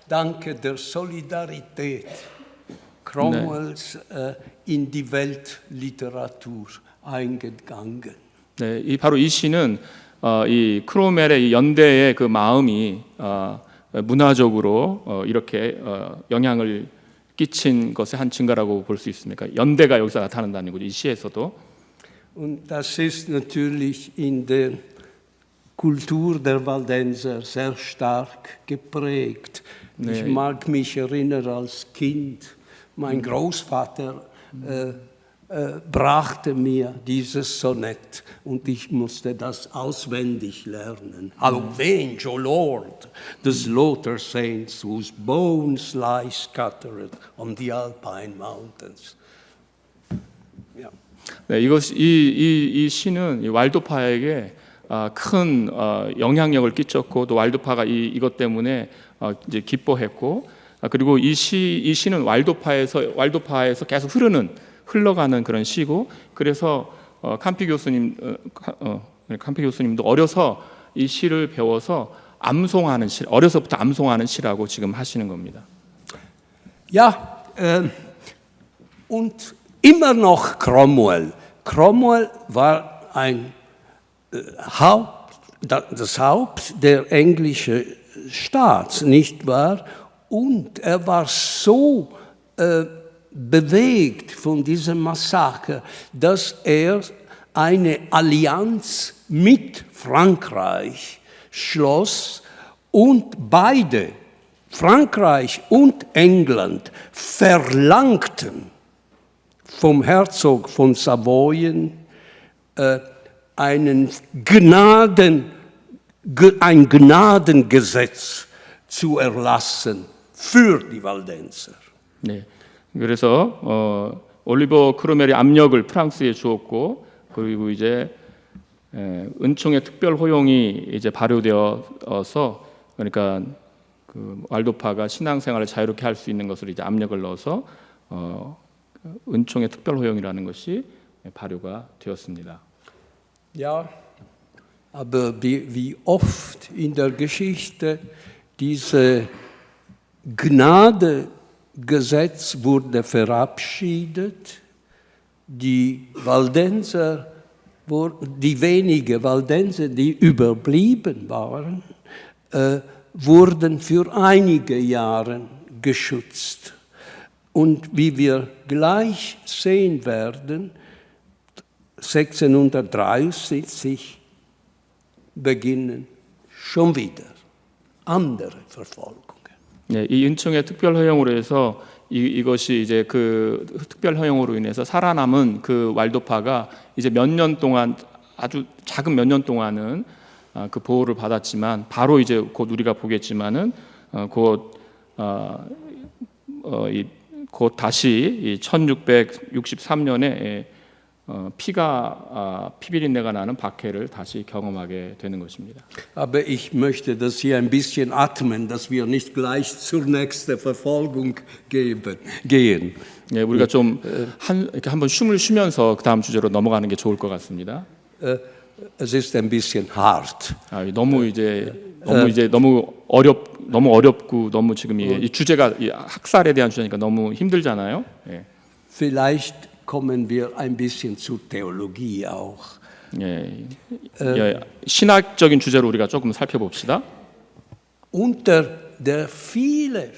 danke der Solidarität Cromwells in die Weltliteratur eingegangen. 네, 바로 이 시는 이 크로멜의 이 연대의 그 마음이 문화적으로 이렇게 영향을 끼친 것의 한 증거라고 볼 수 있습니다. 연대가 여기서 나타난다는 거죠. 이 시에서도. Und das ist natürlich in der Kultur der Waldenser sehr stark geprägt. Nee. Ich mag mich erinnern als Kind, mein Großvater brachte mir dieses Sonett und ich musste das auswendig lernen. Avenge, O Lord, the slaughter saints whose bones lie scattered on the Alpine mountains. Ja. 네, 이 시는 이 왈도파에게 큰 영향력을 끼쳤고 또 왈도파가 이것 때문에 이제 기뻐했고 그리고 이 시는 왈도파에서 계속 흘러가는 그런 시고 그래서 캄피 교수님도 어려서 이 시를 배워서 암송하는 시, 어려서부터 암송하는 시라고 지금 하시는 겁니다. Ja, und immer noch Cromwell. Cromwell war das Haupt der englischen Staats, nicht wahr? Und er war so bewegt von diesem Massaker, dass er eine Allianz mit Frankreich schloss und beide, Frankreich und England, verlangten vom Herzog von Savoyen ein Gnadengesetz zu erlassen für die Waldenser. 네, 그래서 올리버 크로멜이 압력을 프랑스에 주었고 그리고 이제 은총의 특별 호용이 이제 발효되어서 그러니까 그 왈도파가 신앙생활을 자유롭게 할 수 있는 것을 이제 압력을 넣어서 은총의 특별 호용이라는 것이 발효가 되었습니다. Ja, aber wie oft in der Geschichte diese Gnadegesetz wurde verabschiedet, die Waldenser, die wenigen Waldenser, die überblieben waren, wurden für einige Jahre geschützt. Und wie wir gleich sehen werden, 1673 beginnen schon wieder andere Verfolgungen. 네, 이 은총의 특별 허용으로 해서 이것이 이제 그 특별 허용으로 인해서 살아남은 그 왈도파가 이제 몇 년 동안 아주 작은 몇 년 동안은 그 보호를 받았지만 바로 이제 곧 우리가 보겠지만은 곧 다시 1663년에 피비린내가 나는 박해를 다시 경험하게 되는 것입니다. Aber ich möchte, dass Sie ein bisschen atmen, dass wir nicht gleich zur nächsten Verfolgung gehen. 예, 우리가 좀 이렇게 한번 숨을 쉬면서 그 다음 주제로 넘어가는 게 좋을 것 같습니다. Es ist ein bisschen hart. 너무 어렵고 너무 지금 이 주제가 이 학살에 대한 주제니까 너무 힘들잖아요. 예. Vielleicht kommen wir ein bisschen zur Theologie auch. 예, 신학적인 주제로 우리가 조금 살펴봅시다. Unter der viele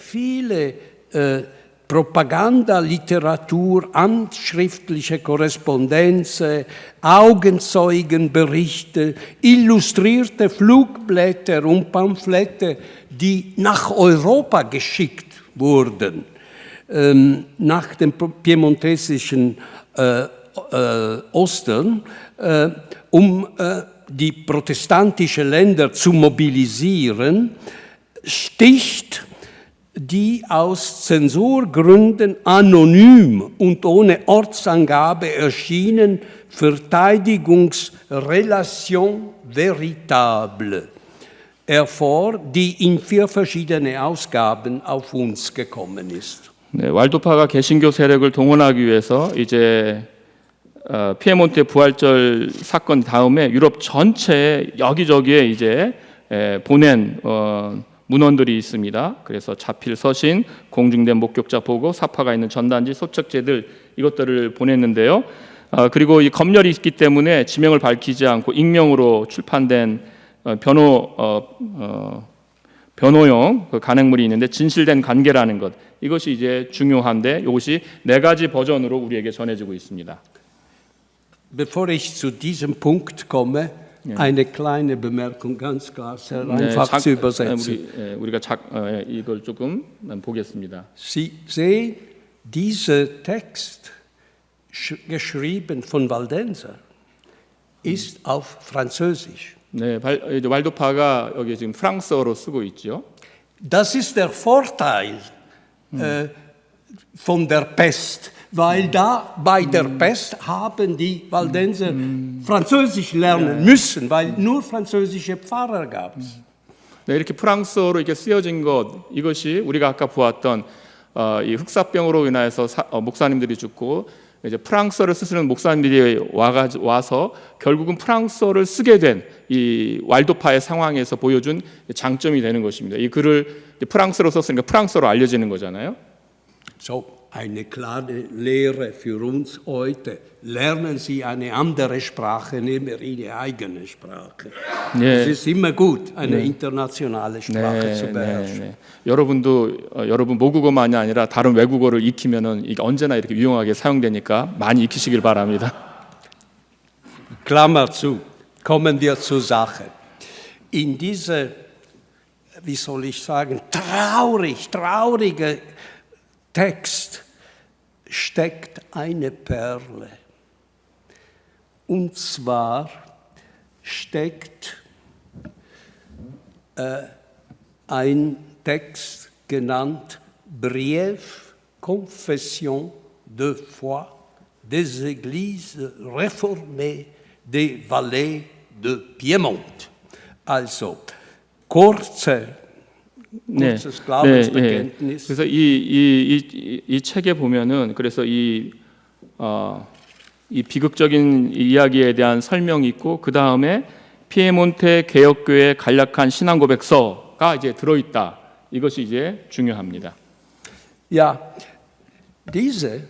Propagandaliteratur, handschriftliche Korrespondenz, Augenzeugenberichte, illustrierte Flugblätter und Pamphlette, die nach Europa geschickt wurden, nach dem piemontesischen Ostern, um die protestantischen Länder zu mobilisieren, sticht die aus Zensurgründen anonym und ohne Ortsangabe erschienen Verteidigungsrelation véritable hervor, die in 4 verschiedene Ausgaben auf uns gekommen ist. 네, 왈도파가 개신교 세력을 동원하기 위해서 이제 피에몬테 부활절 사건 다음에 유럽 전체에 여기저기에 이제 보낸 문헌들이 있습니다. 그래서 자필 서신, 공증된 목격자 보고, 사파가 있는 전단지, 소책제들 이것들을 보냈는데요. 그리고 이 검열이 있기 때문에 지명을 밝히지 않고 익명으로 출판된 변호용 그 간행물이 있는데 진실된 관계라는 것, 이것이 이제 중요한데 이것이 4가지 버전으로 우리에게 전해지고 있습니다. Bevor ich zu diesem Punkt komme, eine kleine Bemerkung, ganz klar, sehr einfach zu übersetzen. 우리가 이걸 조금 보겠습니다. Sie sehen, dieser Text, geschrieben von Waldenser, ist auf Französisch. 네, 왈도파가 여기 지금 프랑스어로 쓰고 있죠. Das ist der Vorteil von der Pest, weil da bei der Pest haben die Waldenser Französisch lernen müssen, weil nur französische Pfarrer gab es. 네, 이렇게 프랑스어로 이렇게 쓰여진 것, 이것이 우리가 아까 보았던 이 흑사병으로 인해서 목사님들이 죽고 이제 프랑스어를 쓰시는 목사님들이 와서 결국은 프랑스어를 쓰게 된 이 왈도파의 상황에서 보여준 장점이 되는 것입니다. 이 글을 프랑스어로 썼으니까 프랑스어로 알려지는 거잖아요. So, eine klare Lehre für uns heute. Lernen Sie eine andere Sprache, nicht mehr Ihre eigene Sprache. Es ist immer gut, eine internationale Sprache zu beherrschen. 여러분 모국어만이 아니라 다른 외국어를 익히면은 이게 언제나 이렇게 유용하게 사용되니까 많이 익히시길 바랍니다. Klammer zu. Kommen wir zur Sache. In diese, wie soll ich sagen, traurige Text steckt eine Perle. Und zwar steckt ein Text genannt Brief Confession de foi des Églises réformées des Vallées de Piemont. Also kurzes Glaubensbekenntnis. 그래서 이 책에 보면은 그래서 이 비극적인 이야기에 대한 설명이 있고 그 다음에 피에몬테 개혁교회 간략한 신앙 고백서가 이제 들어있다. 이것이 이제 중요합니다. Ja, diese,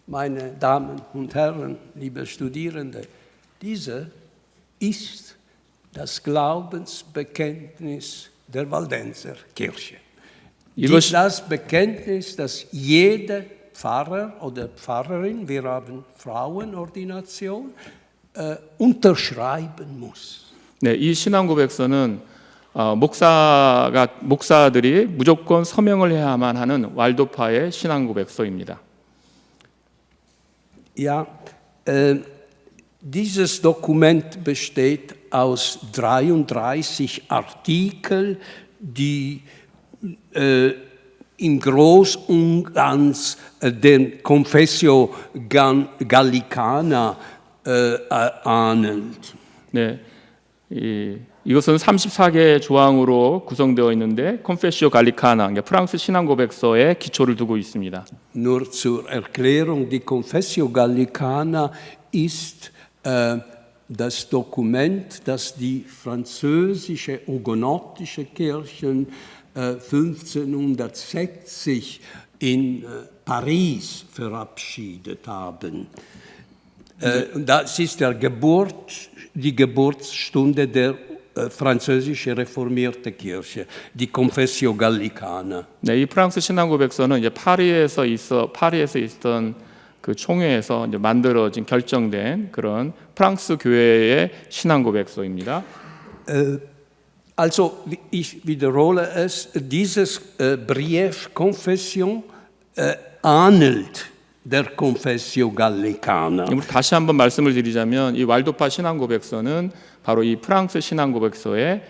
meine Damen und Herren, liebe Studierende, diese ist das Glaubensbekenntnis der Waldenser Kirche. Das Bekenntnis, das jeder Pfarrer oder Pfarrerin, wir haben Frauenordination, unterschreiben muss. 네, 이 신앙 고백서는 목사들이 무조건 서명을 해야만 하는 왈도파의 신앙 고백서입니다. Ja, dieses Dokument besteht aus 33 Artikeln, die im Groß und Ganz den Confessio Gallicana ahnend. 네, 이것은 34개 조항으로 구성되어 있는데 Confessio Gallicana, 그러니까 프랑스 신앙 고백서에 기초를 두고 있습니다. Nur zur Erklärung, die Confessio Gallicana ist das Dokument, das die französische hugenottische Kirchen 1560 in Paris verabschiedet haben. Das ist die Geburtsstunde der französische reformierte Kirche, die Confessio Gallicana. 네, 이 프랑스 신앙 고백서는 이제 파리에서 있던 그 총회에서 이제 만들어진 결정된 그런 프랑스 교회의 신앙 고백서입니다. Also, ich wiederhole es, dieses Brief Confession ähnelt der Confessio Gallicana. 다시 한번 말씀을 드리자면 이 왈도파 신앙 고백서는 바로 이 프랑스 신앙 고백서에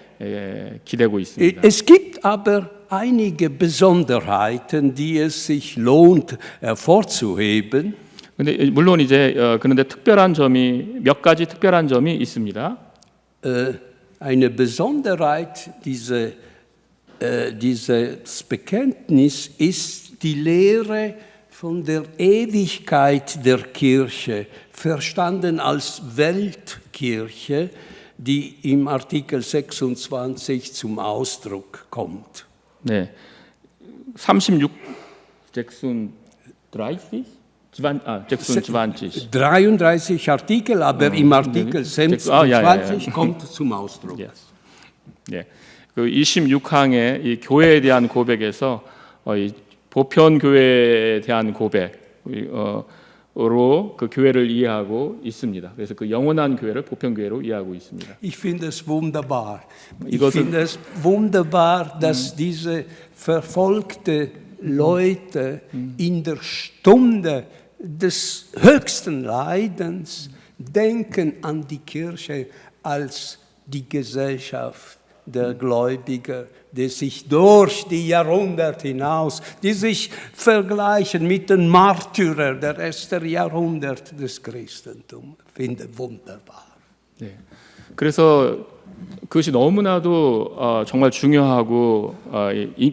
기대고 있습니다. Es gibt aber einige Besonderheiten, die es sich lohnt hervorzuheben. 근데 물론 이제 그런데 몇 가지 특별한 점이 있습니다. Eine Besonderheit dieses Bekenntnis ist die Lehre von der Ewigkeit der Kirche, verstanden als Weltkirche, die im Artikel 26 zum Ausdruck kommt. 네, 36 33 Artikel, aber im Artikel 26 kommt zum Ausdruck. 네, 그 26항의 이 교회에 대한 고백에서 이 보편 교회에 대한 고백으로 그 교회를 이해하고 있습니다. 그래서 그 영원한 교회를 보편 교회로 이해하고 있습니다. Ich finde es wunderbar. Ich finde es wunderbar, dass diese verfolgte Leute in der Stunde des höchsten Leidens denken an die Kirche als die Gesellschaft der Gläubiger, die sich durch die Jahrhunderte hinaus, die sich vergleichen mit den Märtyrern der ersten Jahrhunderte des Christentums. Finde wunderbar. 네. 그래서 그것이 너무나도 정말 중요하고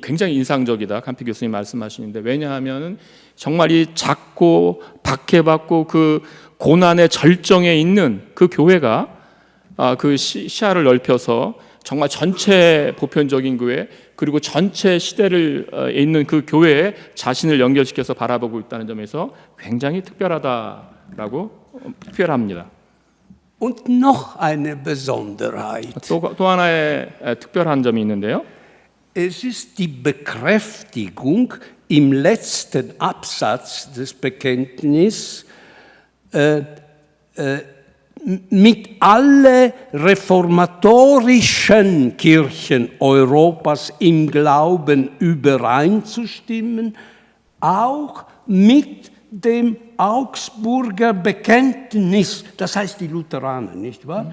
굉장히 인상적이다. 칸피 교수님 말씀하시는데 왜냐하면 정말 이 작고 박해받고 그 고난의 절정에 있는 그 교회가 그 시야를 넓혀서 정말 전체 보편적인 교회 그리고 전체 시대를 있는 그 교회에 자신을 연결시켜서 바라보고 있다는 점에서 굉장히 특별합니다. Und noch eine Besonderheit. 또 하나의 특별한 점이 있는데요. Es ist die Bekräftigung im letzten Absatz des Bekenntnisses mit alle reformatorischen Kirchen Europas im Glauben übereinzustimmen, auch mit dem Augsburger Bekenntnis, das heißt die Lutheraner, nicht wahr?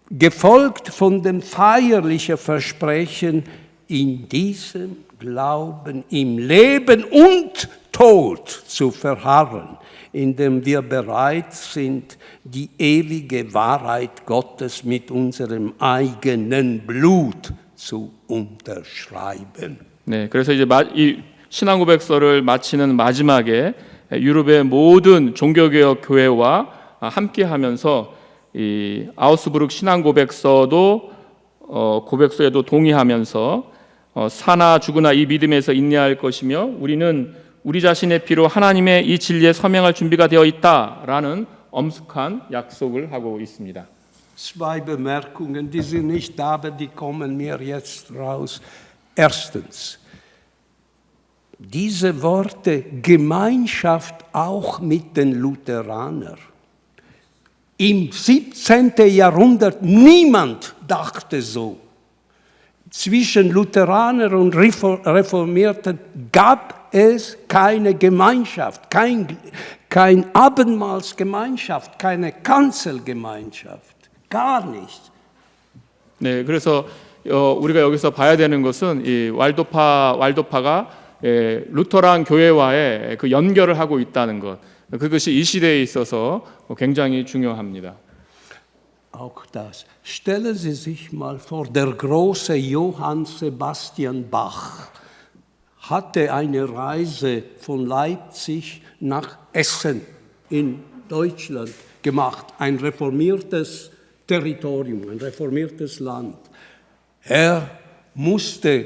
Gefolgt von dem feierlichen Versprechen, in diesem Glauben im Leben und Tod zu verharren, indem wir bereit sind, die ewige Wahrheit Gottes mit unserem eigenen Blut zu unterschreiben. 네, 그래서 이제 이 신앙 고백서를 마치는 마지막에 유럽의 모든 종교개혁 교회와 함께하면서 이 아우스부르크 신앙 고백서도 고백서에도 동의하면서 사나 죽으나 이 믿음에서 인내할 것이며 우리는 우리 자신의 피로 하나님의 이 진리에 서명할 준비가 되어 있다라는 엄숙한 약속을 하고 있습니다. Zwei Bemerkungen, die sind nicht da, aber die kommen mir jetzt raus. Erstens, diese Worte Gemeinschaft auch mit den Lutheranern. Im 17. Jahrhundert niemand dachte so. Zwischen Lutheranern und Reformierten gab es keine Gemeinschaft, kein Abendmahlsgemeinschaft, keine Kanzelgemeinschaft, gar nicht. 네, 그래서 우리가 여기서 봐야 되는 것은 이 왈도파가 루터란 교회와의 그 연결을 하고 있다는 것, 그것이 이 시대에 있어서 굉장히 중요합니다. Auch das. Stellen Sie sich mal vor, der große Johann Sebastian Bach hatte eine Reise von Leipzig nach Essen in Deutschland gemacht, ein reformiertes Territorium, ein reformiertes Land. Er musste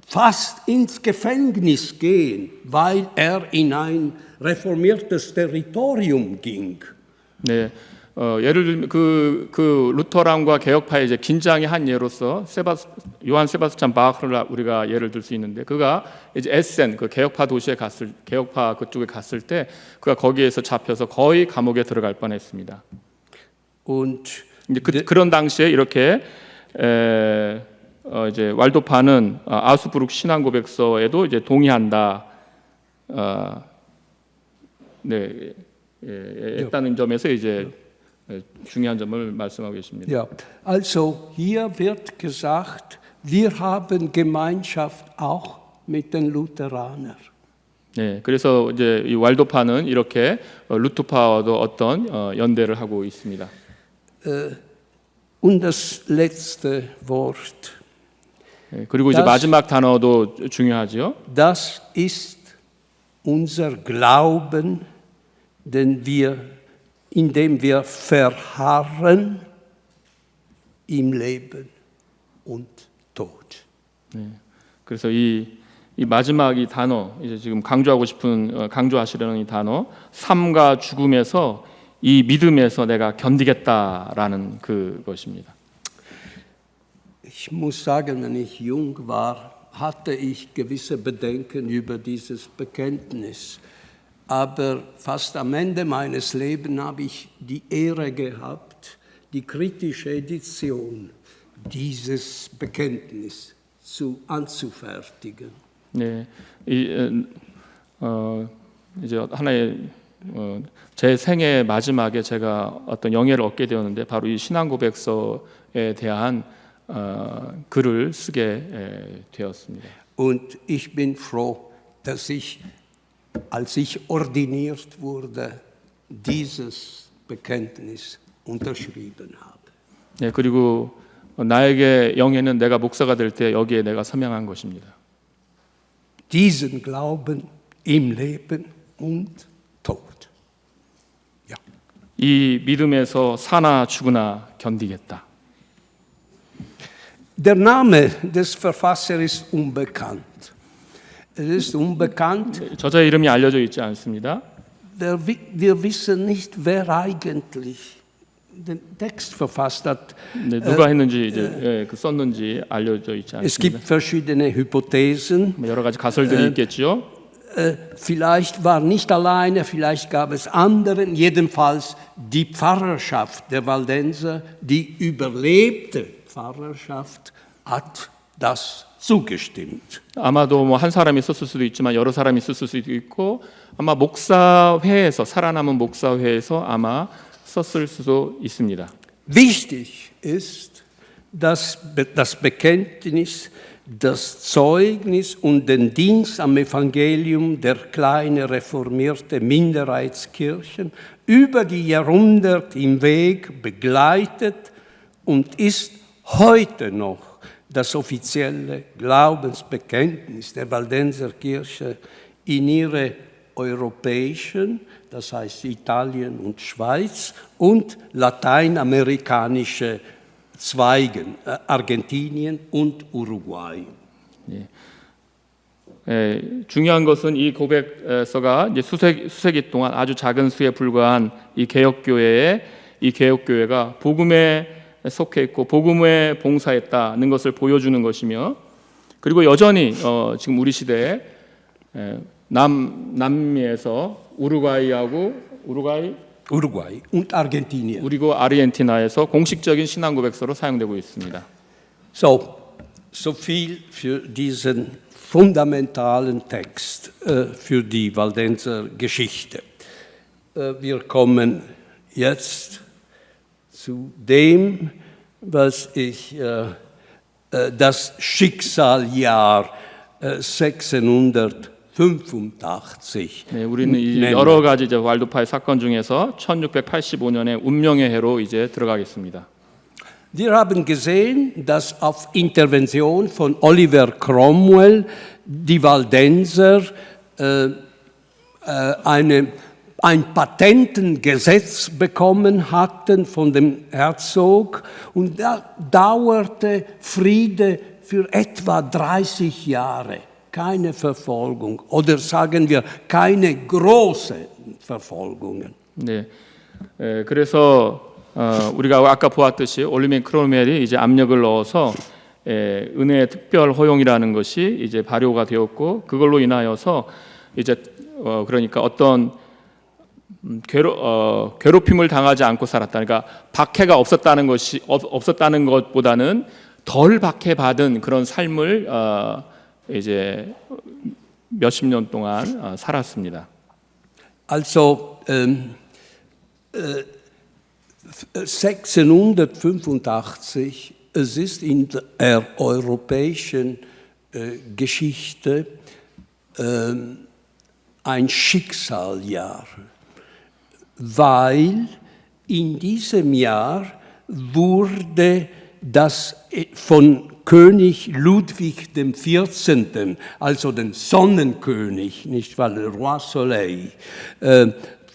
fast ins Gefängnis gehen, weil er in ein reformiertes Territorium ging. 네, 예를 들면 그 루터란과 개혁파의 이제 긴장의 한 예로서 요한 세바스찬 바흐를 우리가 예를 들 수 있는데, 그가 이제 에센 그 개혁파 도시에 개혁파 그쪽에 갔을 때 그가 거기에서 잡혀서 거의 감옥에 들어갈 뻔했습니다. Und 이제 그런 당시에 이렇게 이제 왈도파는 아우스부르크 신앙 고백서에도 이제 동의한다. 했다는 점에서 이제 중요한 점을 말씀하고 계십니다. Ja, also hier wird gesagt, wir haben Gemeinschaft auch mit den Lutheranern. 네, 그래서 이제 이 왈도파는 이렇게 루터파와도 어떤 연대를 하고 있습니다. Und das letzte Wort. 네, 그리고 이제 마지막 단어도 중요하죠. Das ist unser Glauben, indem wir verharren im Leben und Tod. 네, 그래서 이 마지막 이 단어, 이제 지금 강조하시려는 이 단어, 삶과 죽음에서 이 믿음에서 내가 견디겠다라는 그것입니다. Ich muss sagen, wenn ich jung war, hatte ich gewisse Bedenken über dieses Bekenntnis. Aber fast am Ende meines Lebens habe ich die Ehre gehabt, die kritische Edition dieses Bekenntnis anzufertigen. 네, 이제 하나의 제 생애 마지막에 제가 어떤 영예를 얻게 되었는데, 바로 이 신앙 고백서에 대한 글을 쓰게 되었습니다. Und ich bin froh, dass als ich ordiniert wurde, dieses Bekenntnis unterschrieben habe. 네, 그리고 나에게 영예는 내가 목사가 될 때 여기에 내가 서명한 것입니다. Diesen Glauben im Leben und Tod. Ja. 이 믿음에서 사나 죽으나 견디겠다. Der Name des Verfassers ist unbekannt. Es ist unbekannt. 저자의 이름이 알려져 있지 않습니다. Wir wissen nicht, wer eigentlich den Text verfasst hat. 네, 누가 했는지 이제 썼는지 알려져 있지 Es gibt 않습니다. verschiedene Hypothesen. 여러 가지 가설들이 있겠죠. Vielleicht war nicht alleine, vielleicht gab es anderen. Jedenfalls die Pfarrerschaft der Waldenser, die überlebte Pfarrerschaft, hat das zugestimmt. 아마도 뭐 한 사람이 썼을 수도 있지만 여러 사람이 썼을 수도 있고, 아마 목사회에서, 살아남은 목사회에서 아마 썼을 수도 있습니다. Wichtig ist, dass das Bekenntnis, das Zeugnis und den Dienst am Evangelium der kleinen reformierten Minderheitskirchen über die Jahrhunderte hinweg begleitet und ist heute noch das offizielle Glaubensbekenntnis der Waldenser Kirche in ihre europäischen, das heißt Italien und Schweiz, und lateinamerikanische Zweigen, Argentinien und Uruguay. 중요한 것은 이 고백서가 이제 수세기 동안 아주 작은 수에 불과한 이 개혁교회가 복음에 속해 있고 복음에 봉사했다는 것을 보여주는 것이며, 그리고 여전히 지금 우리 시대에 남미에서 우루과이 und Argentinien. 그리고 아르헨티나에서 공식적인 신앙 고백서로 사용되고 있습니다. So viel für diesen fundamentalen Text für die Waldenser Geschichte. Wir kommen jetzt zu dem, was ich das Schicksaljahr 1685. 네, 우리는 이 여러 가지 이제 왈도파의 사건 중에서 1685년에 운명의 해로 이제 들어가겠습니다. Wir haben gesehen, dass auf Intervention von Oliver Cromwell die Waldenser ein Patentengesetz bekommen hatten von dem Herzog und da dauerte Friede für etwa 30 Jahre. Keine Verfolgung oder sagen wir keine große Verfolgungen. 네, 그래서 우리가 아까 보았듯이 올리버 크롬웰이 이제 압력을 넣어서 은혜의 특별 허용이라는 것이 이제 발효가 되었고 그걸로 인하여서 이제 그러니까 어떤 괴롭힘을 당하지 않고 살았다. 그러니까 박해가 없었다는 것보다는 덜 박해받은 그런 삶을 이제 몇십 년 동안 살았습니다. Also 1685, es ist in der europäischen Geschichte ein Schicksalsjahr, weil in diesem Jahr wurde das von König Ludwig XIV., also den Sonnenkönig, nicht wahr, le Roi Soleil,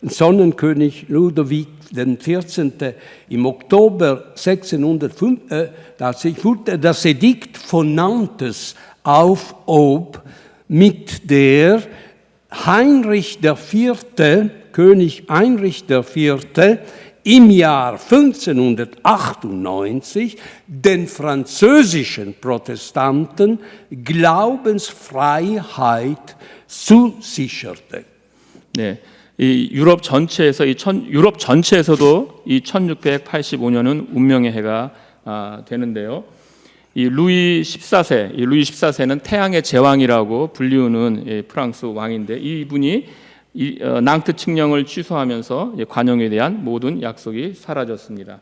Sonnenkönig Ludwig XIV. Im Oktober 1685 wurde das Edikt von Nantes aufgehoben, mit der Heinrich IV., König Heinrich IV., im Jahr 1598 den französischen Protestanten Glaubensfreiheit zusicherte. 네, 이 유럽 전체에서도 이 1685년은 운명의 해가 되는데요. 이 루이 14세는 태양의 제왕이라고 불리우는 프랑스 왕인데 이분이 낭트 칙령을 취소하면서 관용에 대한 모든 약속이 사라졌습니다.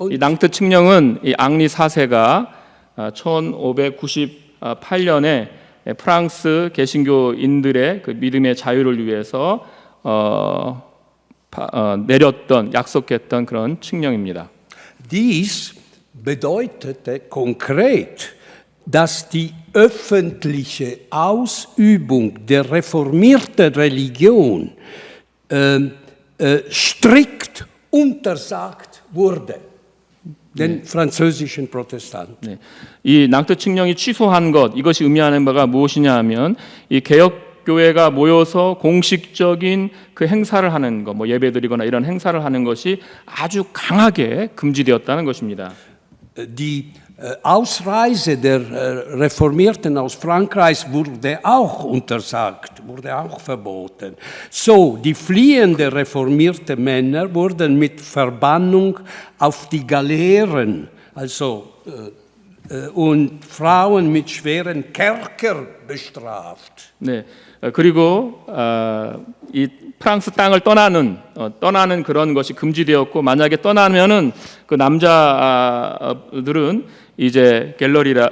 이 낭트 칙령은 이 앙리 4세가 1598년에 프랑스 개신교인들의 그 믿음의 자유를 위해서 내렸던 약속했던 그런 칙령입니다. Dies bedeutete konkret, dass die öffentliche Ausübung der reformierten Religion strikt untersagt wurde, den französischen Protestanten. 네. 이 낭트 칙령이 취소한 것 이것이 의미하는 바가 무엇이냐하면 이 개혁 교회가 모여서 공식적인 그 행사를 하는 것, 뭐 예배드리거나 이런 행사를 하는 것이 아주 강하게 금지되었다는 것입니다. Die Ausreise der Reformierten aus Frankreich wurde auch untersagt, wurde auch verboten. So, die fliehenden reformierten Männer wurden mit Verbannung auf die Galeeren, also und Frauen mit schweren Kerker bestraft. 네, 그리고 이 프랑스 땅을 떠나는 그런 것이 금지되었고 만약에 떠나면은 그 남자들은 이제 갤러리라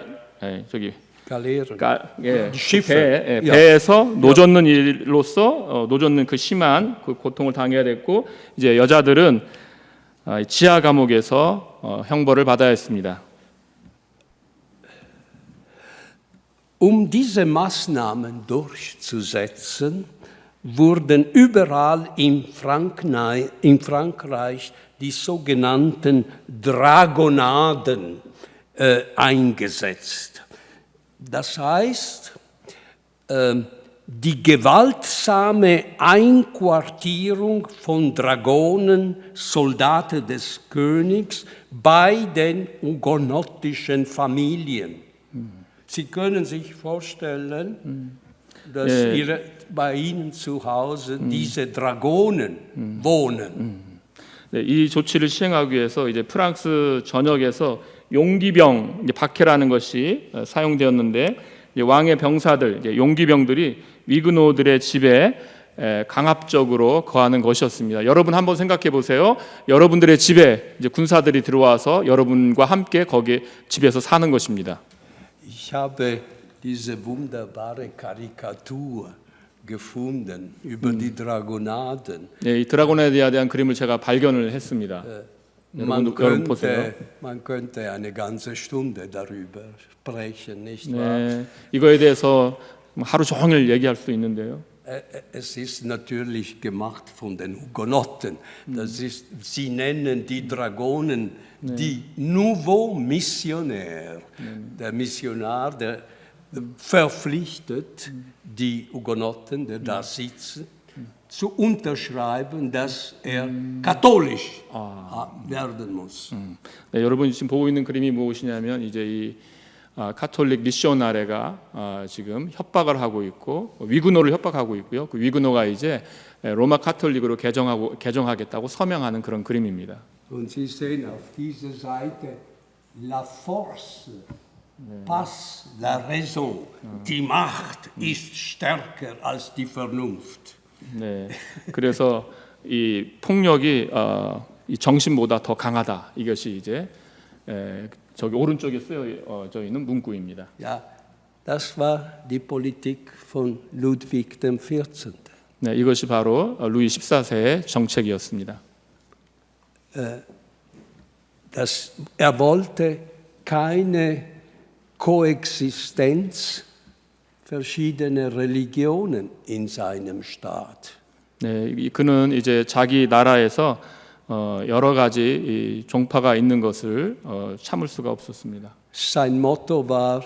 배에서 노젓는 일로서 노젓는 그 심한 그 고통을 당해야 됐고 이제 여자들은 지하 감옥에서 형벌을 받아야 했습니다. Diese Maßnahmen durchzusetzen, wurden überall in Frankreich die sogenannten Dragonaden eingesetzt. Das heißt, die gewaltsame Einquartierung von Dragonen, Soldaten des Königs, bei den hugenotischen Familien. Sie können sich vorstellen, dass bei Ihnen zu Hause diese Dragonen wohnen. 네, 이 조치를 시행하기 위해서 이제 프랑스 전역에서 용기병, 이제 박해라는 것이 사용되었는데 이제 왕의 병사들, 이제 용기병들이 위그노들의 집에 강압적으로 거하는 것이었습니다. 여러분 한번 생각해 보세요. 여러분들의 집에 이제 군사들이 들어와서 여러분과 함께 거기 집에서 사는 것입니다. Ich habe diese wunderbare Karikatur gefunden über die Dragonaden. 네, 이 드라고나드에 대한 그림을 제가 발견을 했습니다. 여러분 보세요. Man könnte eine ganze Stunde darüber sprechen, nicht wahr? 네, 이거에 대해서 하루 종일 얘기할 수 있는데요. Es ist natürlich gemacht von den Hugenotten. Das ist, sie nennen die Dragonen die Nouveau Missionnaire. Der Missionar, der verpflichtet die Hugenotten, die da sitzen, zu unterschreiben, dass katholisch werden muss. 네, 여러분이 지금 보고 있는 그림이 무엇이냐면 이제 이 카톨릭 미셔나레가 지금 협박을 하고 있고 위구노를 협박하고 있고요. 그 위구노가 이제 로마 카톨릭으로 개정하겠다고 서명하는 그런 그림입니다. Und Sie sehen auf dieser Seite la force, passe la raison. Die Macht ist stärker als die Vernunft. 네, 그래서 이 폭력이 이 정신보다 더 강하다. 이것이 이제 저기 오른쪽에 쓰여져 있는 문구입니다. Ja, das war die Politik von Ludwig XIV. 네, 이것이 바로 루이 14세의 정책이었습니다. Er wollte keine Koexistenz verschiedener Religionen in seinem Staat. 네, 그는 이제 자기 나라에서 여러 가지 이 종파가 있는 것을 참을 수가 없었습니다. Sein Motto war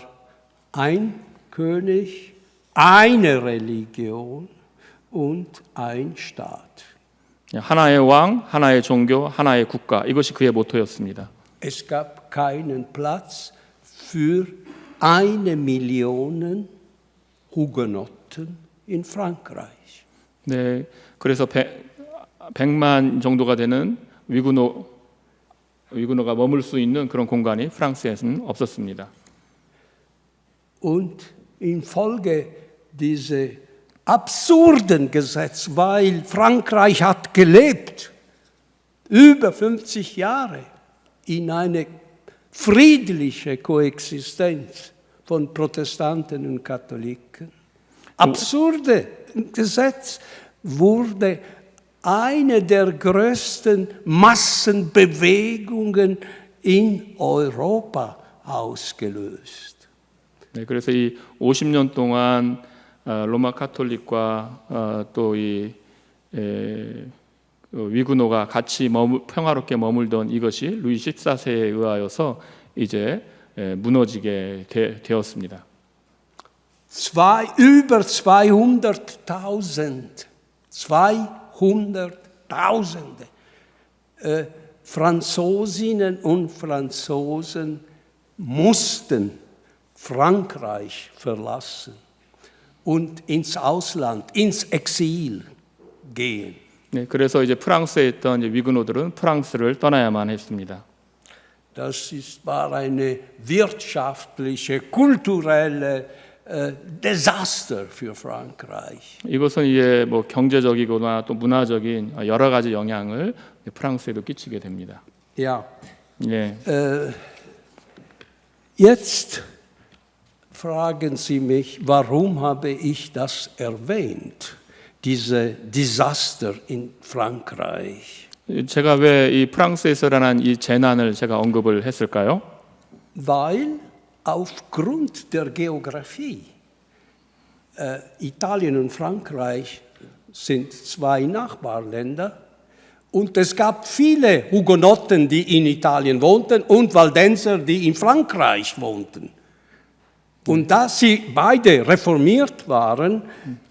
ein König, eine Religion und ein Staat. 하나의 왕, 하나의 종교, 하나의 국가 이것이 그의 모토였습니다. Es gab keinen Platz für 1.000.000 Hugenotten in Frankreich. 네, 그래서 100만 정도가 되는 위구노가 머물 수 있는 그런 공간이 프랑스에는 없었습니다. Und infolge dieser absurden Gesetz, weil Frankreich hat gelebt, über 50 Jahre in eine friedliche Koexistenz von Protestanten und Katholiken. Absurde Gesetz wurde eine der größten Massenbewegungen in Europa ausgelöst. 네, 그래서 이 50년 동안 로마 카톨릭과 또 이 위구노가 같이 평화롭게 머물던 이것이 루이 14세에 의하여서 이제 무너지게 되었습니다. Über 200.000 Franzosinnen und Franzosen mussten Frankreich verlassen und ins Ausland, ins Exil gehen. 네, 그래서 이제 프랑스에 있던 이제 위구노들은 프랑스를 떠나야만 했습니다. Das war eine wirtschaftliche, kulturelle Desaster für Frankreich. 이것은 이제 뭐 경제적이거나 또 문화적인 여러 가지 영향을 프랑스에도 끼치게 됩니다. Ja. 네. Jetzt fragen Sie mich, warum habe ich das erwähnt, diese Desaster in Frankreich? 제가 왜 이 프랑스에서 일어난 이 재난을 제가 언급을 했을까요? Weil aufgrund der Geografie, Italien und Frankreich sind zwei Nachbarländer und es gab viele Hugenotten, die in Italien wohnten und Waldenser, die in Frankreich wohnten. Und da sie beide reformiert waren,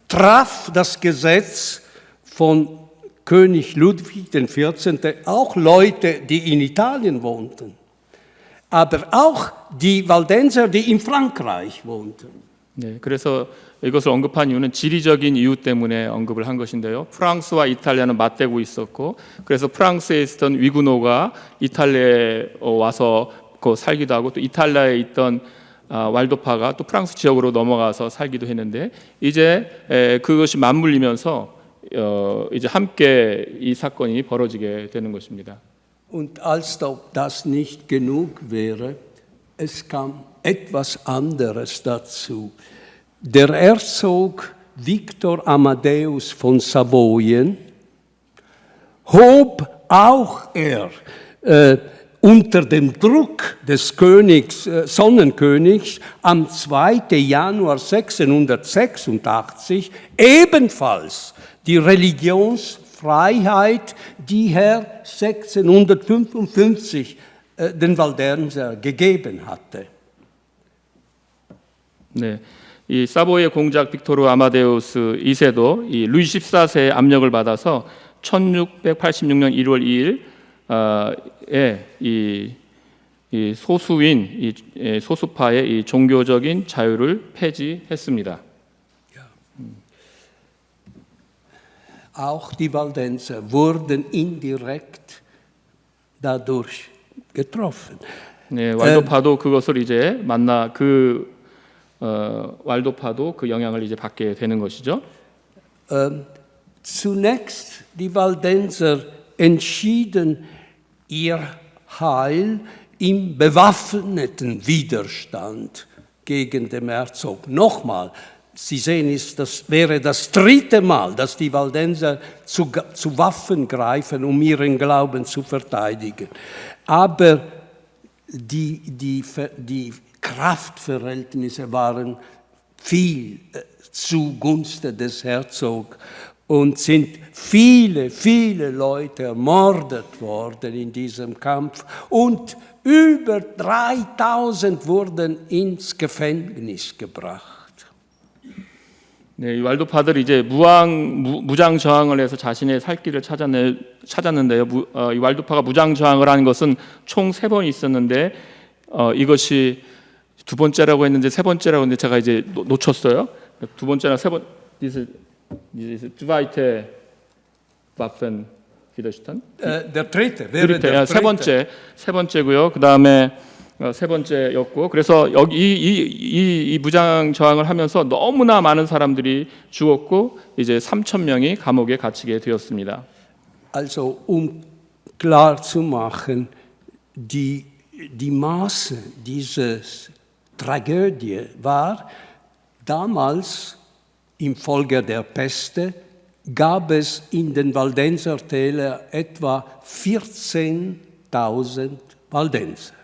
traf das Gesetz von König Ludwig XIV. Auch Leute, die in Italien wohnten. Aber auch die Waldenser, die in Frankreich wohnten. 네, 그래서 이것을 언급한 이유는 지리적인 이유 때문에 언급을 한 것인데요. 프랑스와 이탈리아는 맞대고 있었고, 그래서 프랑스에 있었던 위구노가 이탈리아에 와서 살기도 하고, 또 이탈리아에 있던 왈도파가 또 프랑스 지역으로 넘어가서 살기도 했는데, 이제 그것이 맞물리면서 이제 함께 이 사건이 벌어지게 되는 것입니다. Und als ob das nicht genug wäre, es kam etwas anderes dazu. Der Herzog Viktor Amadeus von Savoyen hob auch unter dem Druck des Sonnenkönigs am 2. Januar 1686 ebenfalls die Religionsfreiheit, die Herr 1655 den Waldenser gegeben hatte. 네, 이 사보이의 공작 빅토르 아마데우스 2세도 이 루이 14세의 압력을 받아서 1686년 1월 2일에 이 소수인 소수파의 이 종교적인 자유를 폐지했습니다. Auch die Waldenser wurden indirekt dadurch getroffen. 네, 왈도파도 그것을 이제 왈도파도 그 영향을 이제 받게 되는 것이죠. Zunächst die Waldenser entschieden ihr Heil im bewaffneten Widerstand gegen den Herzog. Nochmal, Sie sehen, das wäre das 3. Mal, dass die Waldenser zu Waffen greifen, um ihren Glauben zu verteidigen. Aber die Kraftverhältnisse waren viel zugunsten des Herzogs und sind viele, viele Leute ermordet worden in diesem Kampf und über 3000 wurden ins Gefängnis gebracht. 네, 이 왈도파들이 이제 무장 저항을 해서 자신의 살 길을 찾았는데요. 이 왈도파가 무장 저항을 한 것은 총 3번 있었는데 이것이 두 번째라고 했는데 세 번째라고 했는데 제가 이제 놓쳤어요. 두 번째나 세 번, diese zweite Waffenwiderstand. Der dritte wäre der dritte. 세 번째고요. 그 다음에 세 번째였고, 그래서 여기 이 무장 저항을 하면서 너무나 많은 사람들이 죽었고 이제 3,000명이 감옥에 갇히게 되었습니다. Also klar zu machen, die Maße dieser Tragödie war, damals infolge der Peste gab es in den Waldenser Tälern etwa 14.000 Waldenser.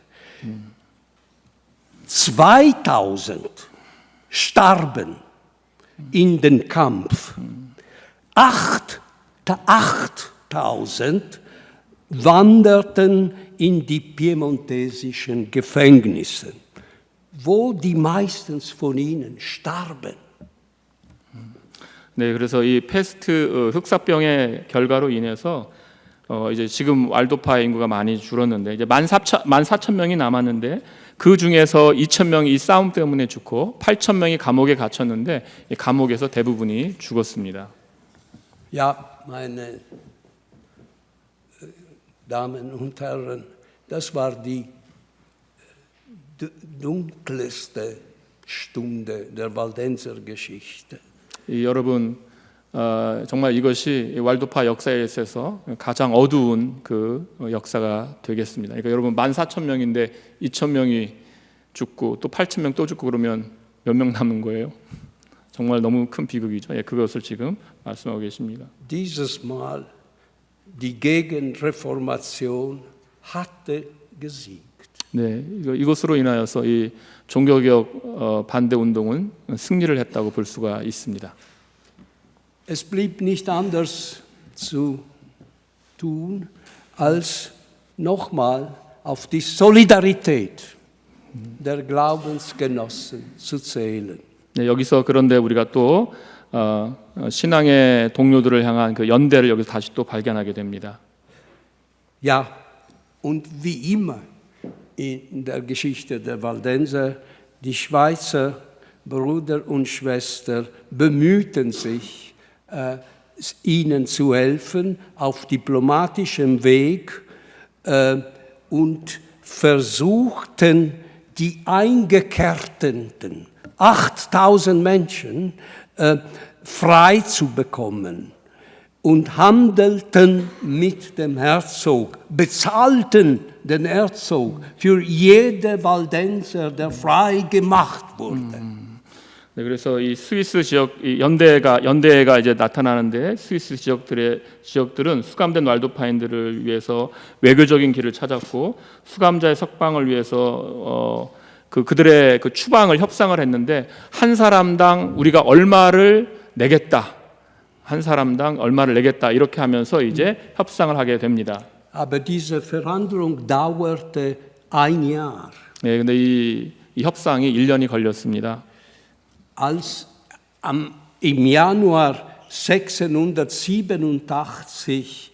2000 starben in den Kampf. 8000 wanderten in die piemontesischen Gefängnisse, wo die meisten von ihnen starben. 네, 그래서 이 패스트 흑사병의 결과로 인해서 이제 지금 왈도파의 인구가 많이 줄었는데 이제 14,000명이 남았는데 그 중에서 2,000명이 이 싸움 때문에 죽고 8,000명이 감옥에 갇혔는데 이 감옥에서 대부분이 죽었습니다. Ja, meine Damen und Herren, das war die dunkelste Stunde der Waldenser Geschichte. 여러분, 정말 이것이 왈도파 역사에 있어서 가장 어두운 그 역사가 되겠습니다. 그러니까 여러분 14,000명인데 2,000명이 죽고 또 8,000명 또 죽고 그러면 몇 명 남은 거예요? 정말 너무 큰 비극이죠. 그것을 지금 말씀하고 계십니다. Dieses Mal die Gegenreformation hatte gesiegt. 네, 이것으로 인하여서 이 종교개혁 반대 운동은 승리를 했다고 볼 수가 있습니다. Es blieb nicht anders zu tun, als nochmal auf die Solidarität der Glaubensgenossen zu zählen. 네, 여기서 그런데 우리가 또 신앙의 동료들을 향한 그 연대를 여기서 다시 또 발견하게 됩니다. Ja, und wie immer in der Geschichte der Waldenser, die Schweizer Brüder und Schwestern bemühten sich, ihnen zu helfen auf diplomatischem Weg und versuchten, die eingekerkerten 8.000 Menschen frei zu bekommen. und handelten mit dem Herzog, bezahlten den Herzog für jede Waldenser, der frei gemacht wurde. 네, 그래서 이 스위스 지역 이 연대가 이제 나타나는데 스위스 지역들은 수감된 왈도파인들을 위해서 외교적인 길을 찾았고 수감자의 석방을 위해서 그들의 그 추방을 협상을 했는데 한 사람당 우리가 얼마를 내겠다. 한 사람당 얼마를 내겠다 이렇게 하면서 이제 협상을 하게 됩니다. Aber diese Verhandlung dauerte ein Jahr. 네, 근데 이 협상이 1년이 걸렸습니다. Als im Januar 1687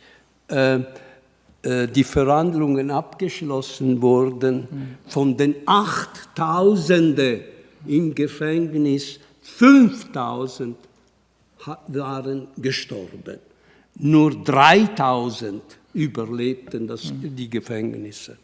die Verhandlungen abgeschlossen wurden, von den 8000 im Gefängnis 5000 waren gestorben. Nur 3000 überlebten die Gefängnisse.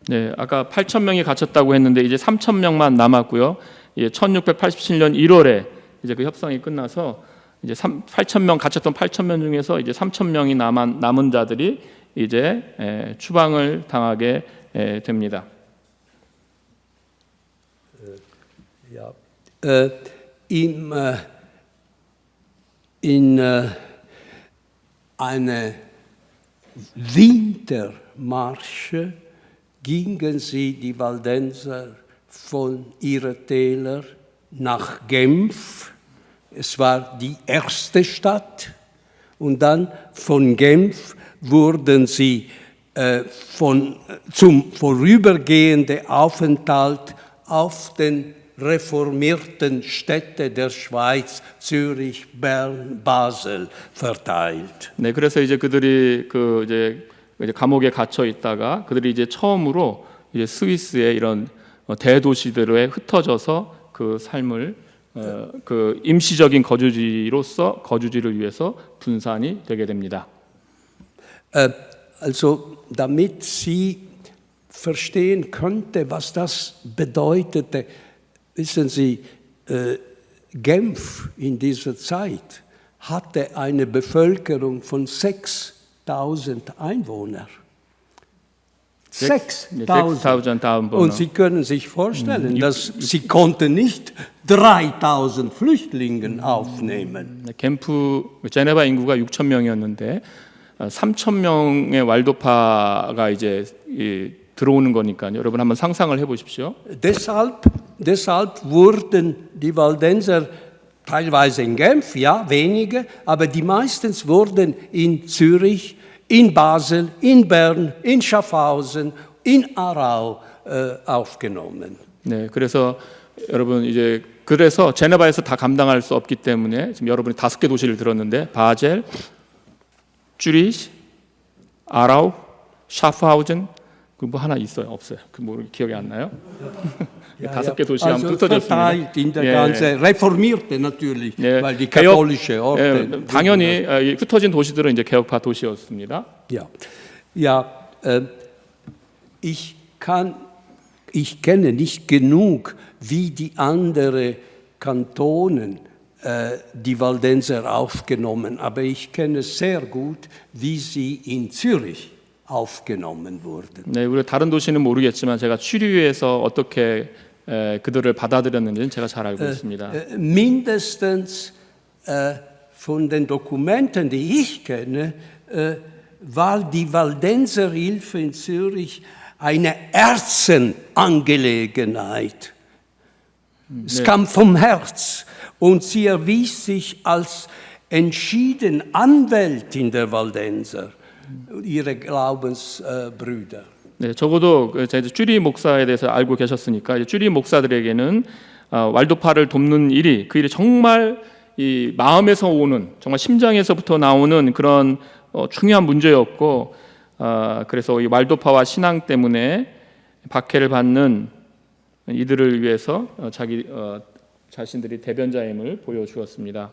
네, 아까 8,000명이 갇혔다고 했는데 이제 3,000명만 남았고요. 1687년 1월에 이제 그 협상이 끝나서 이제 8,000명 갇혔던 8,000명 중에서 이제 3,000명이 남은 자들이 이제 추방을 당하게 됩니다. In eine Wintermarsche gingen sie, die Waldenser, von ihrer Täler nach Genf. Es war die erste Stadt. Und dann von Genf wurden sie zum vorübergehenden Aufenthalt auf den reformierten Städte der Schweiz, Zürich, Bern, Basel verteilt. 네, 그래서 이제 그들이 이제 감옥에 갇혀 있다가 그들이 이제 처음으로 이제 스위스의 이런 대도시들에 흩어져서 그 삶을 그 임시적인 거주지를 위해서 분산이 되게 됩니다. Also damit sie verstehen könnte, was das bedeutete, wissen Sie, Genf in dieser Zeit hatte eine Bevölkerung von 6000 Einwohnern. 6000 Einwohner. Und Sie können sich vorstellen, dass sie konnten nicht 3000 Flüchtlinge aufnehmen. 제네바 인구가 6,000명이었는데 3,000명의 왈도파가 이제 들어오는 거니까요. 여러분 한번 상상을 해보십시오. Deshalb wurden die Waldenser teilweise in Genf, ja, wenige, aber die meistens wurden in Zürich, in Basel, in Bern, in Schaffhausen, in Aarau aufgenommen. 네, 그래서 여러분 이제 그래서 제네바에서 다 감당할 수 없기 때문에 지금 여러분이 5개 도시를 들었는데 바젤, 쭈리히, 아라우, 샤프하우젠 그 뭐 하나 있어요? 없어요? 그 뭐 기억이 안 나요? 5개 도시 하면 흩어졌습니다. In der ganze reformierte natürlich, weil die katholische Orte. 당연히 흩어진 도시들은 이제 개혁파 도시였습니다. Ich kenne nicht genug, wie die anderen Kantonen die Waldenser aufgenommen, aber ich kenne sehr gut, wie sie in Zürich aufgenommen wurden. 네, 우리 다른 도시는 모르겠지만 제가 취리히에서 어떻게 그들을 받아들였는지는 제가 잘 알고 있습니다. Mindestens von den Dokumenten, die ich kenne, war die Waldenser Hilfe in Zürich eine Herzenangelegenheit. Es kam vom Herz und sie erwies sich als entschieden Anwältin der Waldenser. ihre Glaubensbrüder. 네, 적어도 쭈리 목사에 대해서 알고 계셨으니까 쭈리 목사들에게는 왈도파를 돕는 일이 그 일이 정말 이 마음에서 오는 정말 심장에서부터 나오는 그런 중요한 문제였고 그래서 이 왈도파와 신앙 때문에 박해를 받는 이들을 위해서 자신들이 대변자임을 보여주었습니다.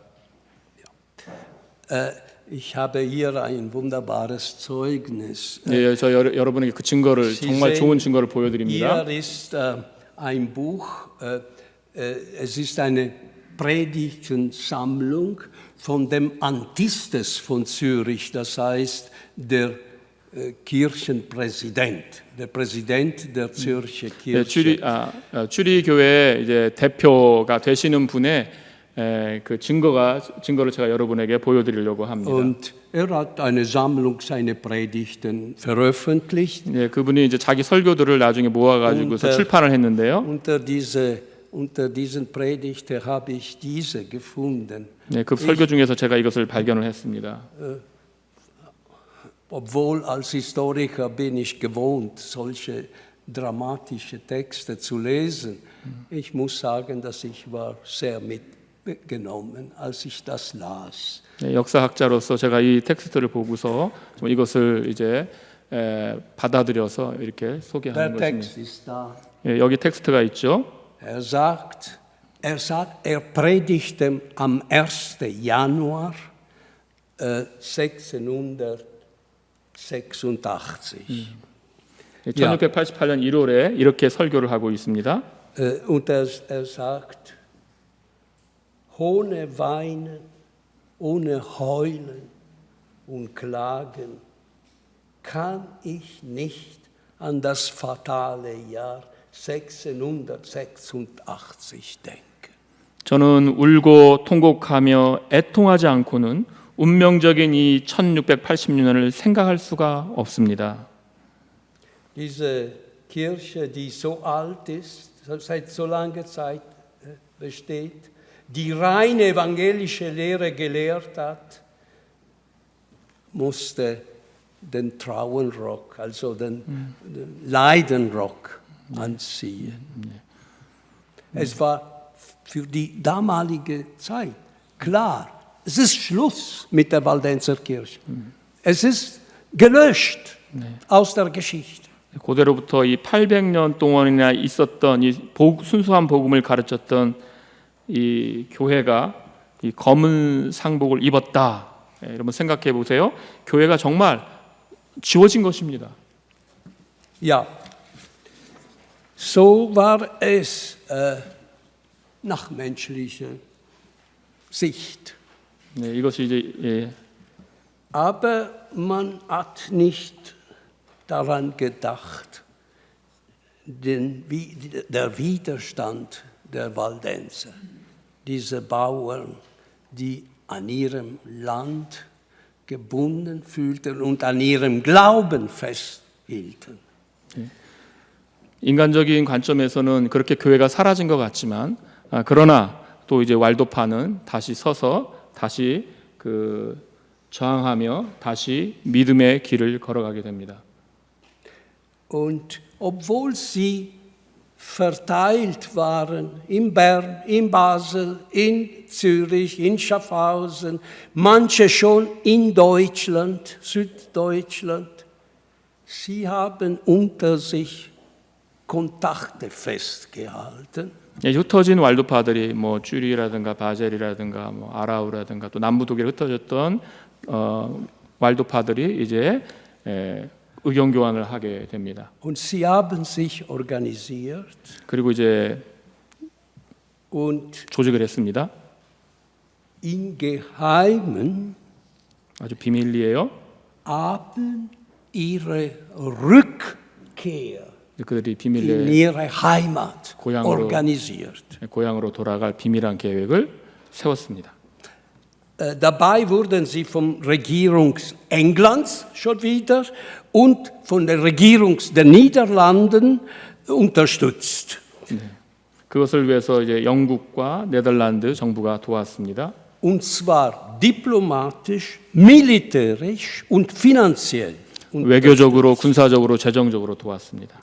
Ich habe hier ein wunderbares Zeugnis. 네, 저 여러분에게 그 증거를 정말 좋은 증거를 보여드립니다. Hier ist ein Buch. Es ist eine Predigtensammlung von dem Antistes von Zürich, das heißt der Kirchenpräsident, der Präsident der Zürcher Kirche. 추리 교회 이제 대표가 되시는 분의 그 증거를 제가 여러분에게 보여드리려고 합니다. Und hat eine Sammlung seiner Predigten veröffentlicht. 네, 그분이 이제 자기 설교들을 나중에 모아가지고서 출판을 했는데요. Unter diesen Predigten habe ich diese gefunden. 네, 그 설교 중에서 제가 이것을 발견을 했습니다. Obwohl als Historiker bin ich gewohnt, solche dramatische Texte zu lesen. Ich muss sagen, dass ich war sehr mitgenommen, als ich das las. 네, 역사학자로서 제가 이 텍스트를 보고서 좀 이것을 이제 받아들여서 이렇게 소개하는 것입니다. 네, 여기 텍스트가 있죠. Er predigte am 1. Januar 1686. 1688년 1월에 이렇게 설교를 하고 있습니다. Und er sagt, ohne Weinen, ohne Heulen und Klagen kann ich nicht an das fatale Jahr 1686 denken. 저는 울고 통곡하며 애통하지 않고는 운명적인 이 1686년을 생각할 수가 없습니다. Diese Kirche, die so alt ist, seit so langer Zeit besteht, die reine evangelische Lehre gelehrt hat, musste den Trauerrock, also den Leidenrock anziehen. Es war für die damalige Zeit klar, es ist Schluss mit der Waldenser Kirche. Es ist gelöscht aus der Geschichte. 고대로부터 이 800년 동안이나 있었던 이 순수한 복음을 가르쳤던 이 교회가 이 검은 상복을 입었다. 여러분 생각해 보세요. 교회가 정말 지워진 것입니다. Ja, so war es nach menschlicher Sicht. 네, 이것이 이제 Aber man hat nicht daran gedacht, der Widerstand der Waldenser, diese Bauern, die an ihrem Land gebunden fühlten und an ihrem Glauben festhielten. 인간적인 관점에서는 그렇게 교회가 사라진 것 같지만 그러나 또 이제 왈도파는 다시 서서 다시 그 저항하며 다시 믿음의 길을 걸어가게 됩니다. Und obwohl sie verteilt waren in Bern, in Basel, in Zürich, in Schaffhausen, manche schon in Deutschland, Süddeutschland, sie haben unter sich Kontakte festgehalten. 흩어진 왈도파들이 뭐 쭈리라든가 바젤이라든가 뭐 아라우라든가 또 남부 독일에 흩어졌던 왈도파들이 이제 의견 교환을 하게 됩니다. Und sie haben sich organisiert. 그리고 이제 und 조직을 했습니다. in Geheimen 아주 비밀리에요. haben ihre Rückkehr 그들이 in 비밀리에 ihre Heimat 고향으로, organisiert. 고향으로 돌아갈 비밀한 계획을 세웠습니다. Dabei wurden sie vom Regierung Englands schon wieder und von der Regierung der Niederlanden unterstützt. 네. 그것을 위해서 이제 영국과 네덜란드 정부가 도왔습니다. Und zwar diplomatisch, militärisch und finanziell. 외교적으로, 군사적으로, 재정적으로 도왔습니다.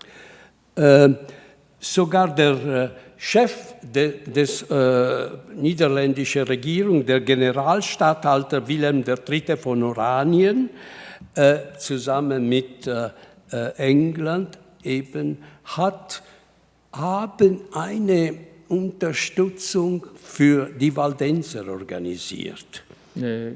Sogar der Chef des niederländischen Regierung, der Generalstatthalter Wilhelm III. Von Oranien, zusammen mit England eben, haben eine Unterstützung für die Waldenser organisiert. 네,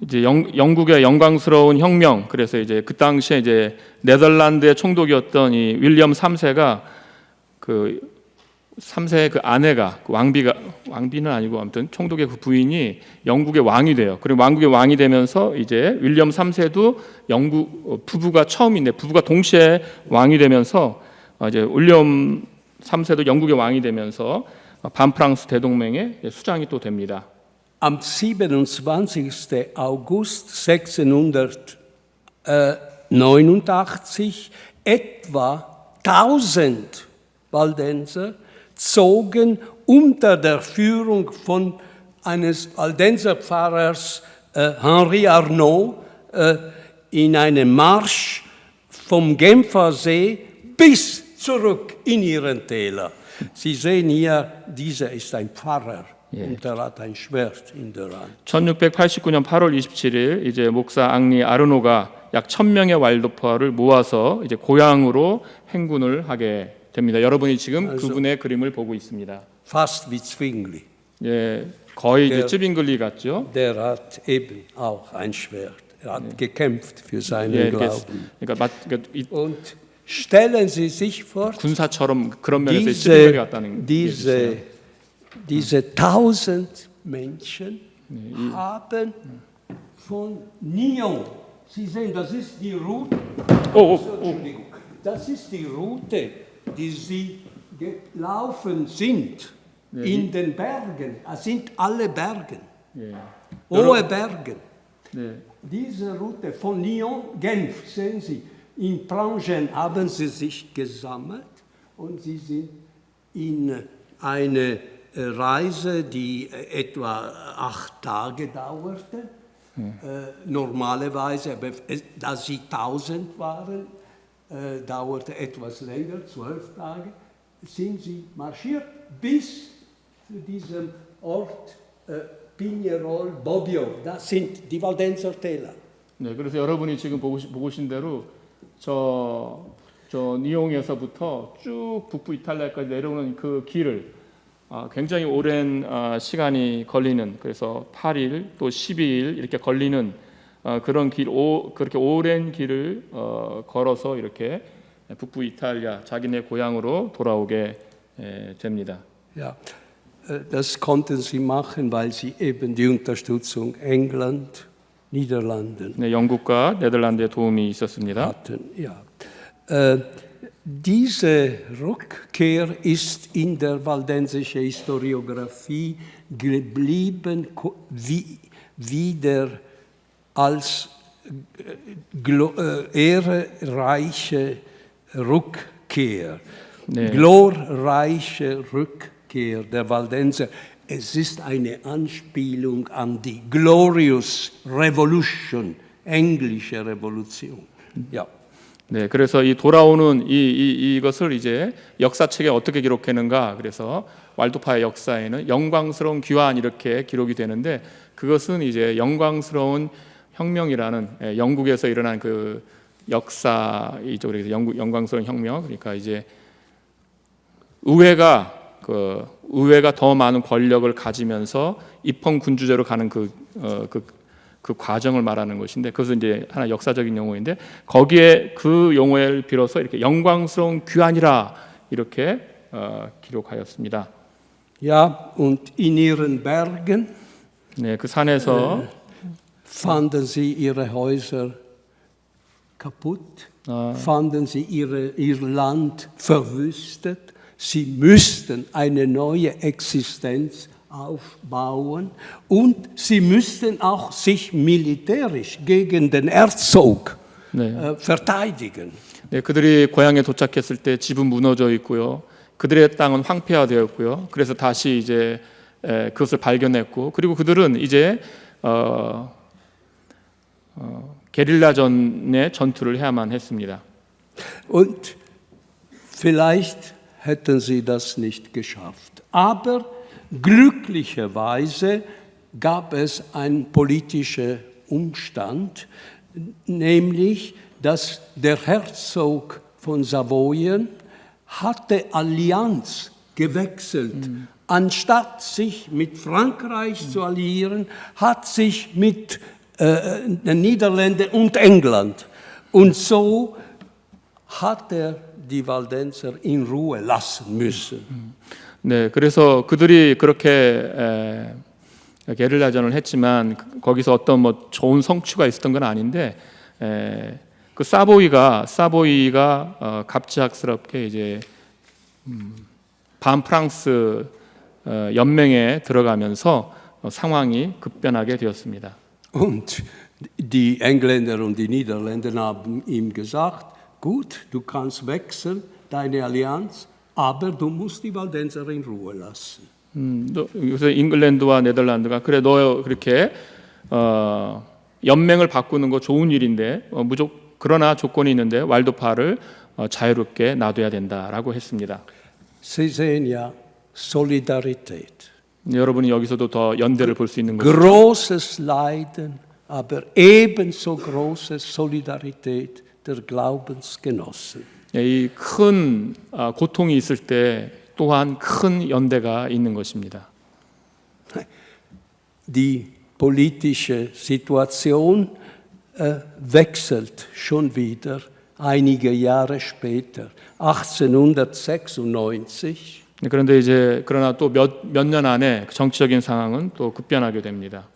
이제 영국의 영광스러운 혁명, 그래서 이제 그 당시에 이제 네덜란드의 총독이었던 이 윌리엄 3세가 그 3세 그 아내가 그 왕비는 아니고 아무튼 총독의 그 부인이 영국의 왕이 돼요. 그리고 왕국의 왕이 되면서 이제 윌리엄 3세도 영국 부부가 처음인데 부부가 동시에 왕이 되면서 이제 윌리엄 3세도 영국의 왕이 되면서 반프랑스 대동맹의 수장이 또 됩니다. Am 27. August 1689 etwa 1000 Waldenser zogen unter der Führung von eines Waldenser Pfarrers Henri Arnaud in einen Marsch vom Genfer See bis zurück in ihren Täler. Sie sehen hier, dieser ist ein Pfarrer und er hat ein Schwert in der Hand. 1689년 8월 27일 이제 목사 앙리 아르노가 약 1000명의 왈도파를 모아서 이제 고향으로 행군을 하게 됩니다. 여러분이 지금 그분의 그림을 보고 있습니다. Fast wie Zwingli. 예, 거의 이제 찌빙글리 같죠. Der hat eben auch ein Schwert. Er hat gekämpft für seinen Glauben. 그러니까 Und stellen Sie sich vor, 군사처럼 그런 면에서 찌빙글리 같다는 diese 1000 Menschen haben von Nyon, Sie sehen, das ist die Route, Entschuldigung, das ist die Route, die sie gelaufen sind in den Bergen. Es sind alle Bergen, hohe Berge. Diese Route von Lyon, Genf, sehen Sie, in Branchen haben sie sich gesammelt und sie sind in eine Reise, die etwa 8 Tage dauerte. Normalerweise, aber da sie 1000 waren, dauerte etwas länger, 12 Tage, sind sie marschiert bis zu diesem Ort Pignerol, Bobbio. Das sind die Waldenser Täler. 네, 그래서 여러분이 지금 보신 대로 저 니옹에서부터 쭉 북부 이탈리아까지 내려오는 그 길을 굉장히 오랜 시간이 걸리는, 그래서 8일 또 12일 이렇게 걸리는 그런 그렇게 오랜 길을 걸어서 이렇게 북부 이탈리아 자기네 고향으로 돌아오게 됩니다. Ja, das konnten sie machen, weil sie eben die Unterstützung England, Niederlanden 네, 영국과 네덜란드의 도움이 있었습니다. hatten. Ja. Diese Rückkehr ist in der waldensischen Historiographie geblieben wieder als ehrenreiche Rückkehr, glorreiche Rückkehr der Waldenser. Es ist eine Anspielung an die Glorious Revolution, englische Revolution. Ja. 네, 그래서 이 돌아오는 이것을 이제 역사책에 어떻게 기록했는가? 그래서 왈도파의 역사에는 영광스러운 귀환 이렇게 기록이 되는데, 그것은 이제 영광스러운 혁명이라는 영국에서 일어난 그 역사이죠. 그래서 영광스러운 혁명, 그러니까 이제 의회가 더 많은 권력을 가지면서 입헌 군주제로 가는 그 과정을 말하는 것인데, 그것은 이제 하나 역사적인 용어인데, 거기에 그 용어를 빌어서 이렇게 영광스러운 귀환이라 이렇게 기록하였습니다. Ja, und in ihren Bergen 네, 그 산에서 fanden sie ihre Häuser kaputt, fanden sie ihr Land verwüstet. Sie müssten eine neue Existenz aufbauen und sie müssten auch sich militärisch gegen den Herzog verteidigen. 네, 그들이 고향에 도착했을 때 집은 무너져 있고요. 그들의 땅은 황폐화되었고요. 그래서 다시 이제 그것을 발견했고, 그리고 그들은 이제 게릴라전의 전투를 해야만 했습니다. Und vielleicht hätten sie das nicht geschafft. Aber glücklicherweise gab es einen politischen Umstand, nämlich dass der Herzog von Savoyen hatte Allianz gewechselt. Anstatt sich mit Frankreich zu alliieren, hat sich mit den Niederlanden und England. Und so hat er die Waldenser in Ruhe lassen müssen. 네, 그래서 그들이 그렇게 게릴라전을 했지만 거기서 어떤 뭐 좋은 성취가 있었던 건 아닌데 그 사보이가 갑작스럽게 이제 반프랑스 연맹에 들어가면서 상황이 급변하게 되었습니다. Und die Engländer und die Niederländer haben ihm gesagt, gut, du kannst wechseln, deine Allianz, aber du musst die Waldenser in Ruhe lassen. 그래서 잉글랜드와 네덜란드가 그래 너 그렇게 연맹을 바꾸는 거 좋은 일인데 그러나 조건이 있는데 왈도파를 자유롭게 놔둬야 된다라고 했습니다. Sie sehen ja Solidarität. 여러분이 여기서도 더 연대를 볼 수 있는 거죠. Großes Leiden, aber ebenso große Solidarität der Glaubensgenossen. 이 큰 고통이 있을 때 또한 큰 연대가 있는 것입니다. Die politische Situation wechselt schon wieder einige Jahre später, 1896. 그런데 그러나 또 몇 년 안에 정치적인 상황은 또 급변하게 됩니다.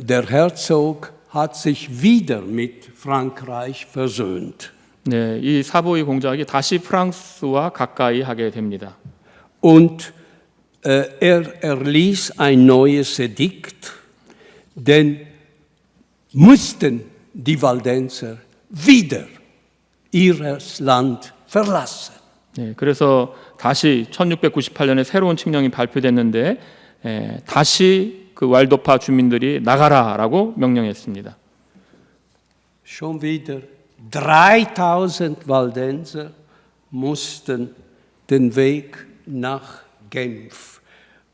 Der Herzog hat sich wieder mit Frankreich versöhnt. 네, 이 사보이 공작이 다시 프랑스와 가까이 하게 됩니다. Und erließ ein neues Edikt, denn mussten die Waldenser wieder ihr Land verlassen. 네, 그래서 다시 1698년에 새로운 칙령이 발표됐는데 다시 그 왈도파 주민들이 나가라라고 명령했습니다. Schon wieder 3000 Waldenser mussten den Weg nach Genf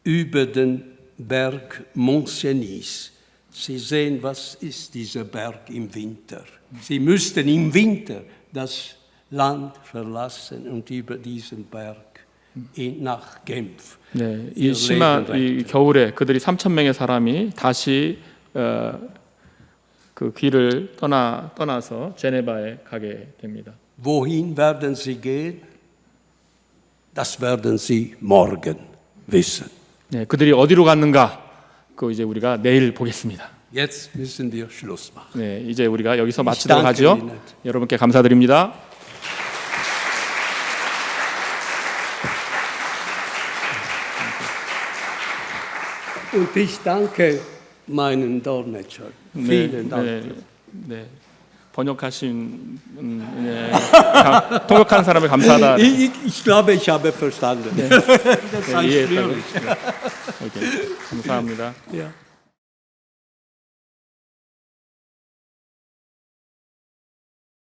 über den Berg Mont-Cenis. Sie sehen, was ist dieser Berg im Winter? Sie müssten im Winter das Land verlassen und über diesen Berg nach Genf. 네, 이 심한 이 겨울에 그들이 3,000명의 사람이 다시 그 길을 떠나서 제네바에 가게 됩니다. Wohin werden sie gehen? Das werden sie morgen wissen. 네, 그들이 어디로 갔는가? 그 이제 우리가 내일 보겠습니다. Jetzt müssen wir Schluss machen. 네, 이제 우리가 여기서 마치도록 하죠. 여러분께 감사드립니다. Und ich danke meinen Dolmetscher. Vielen Dank. 네. 번역하신 통역한 사람을 감사하다. Ich glaube, ich habe verstanden. Das heißt 이해했다고. schwierig. 오케이. 감사합니다. Ja.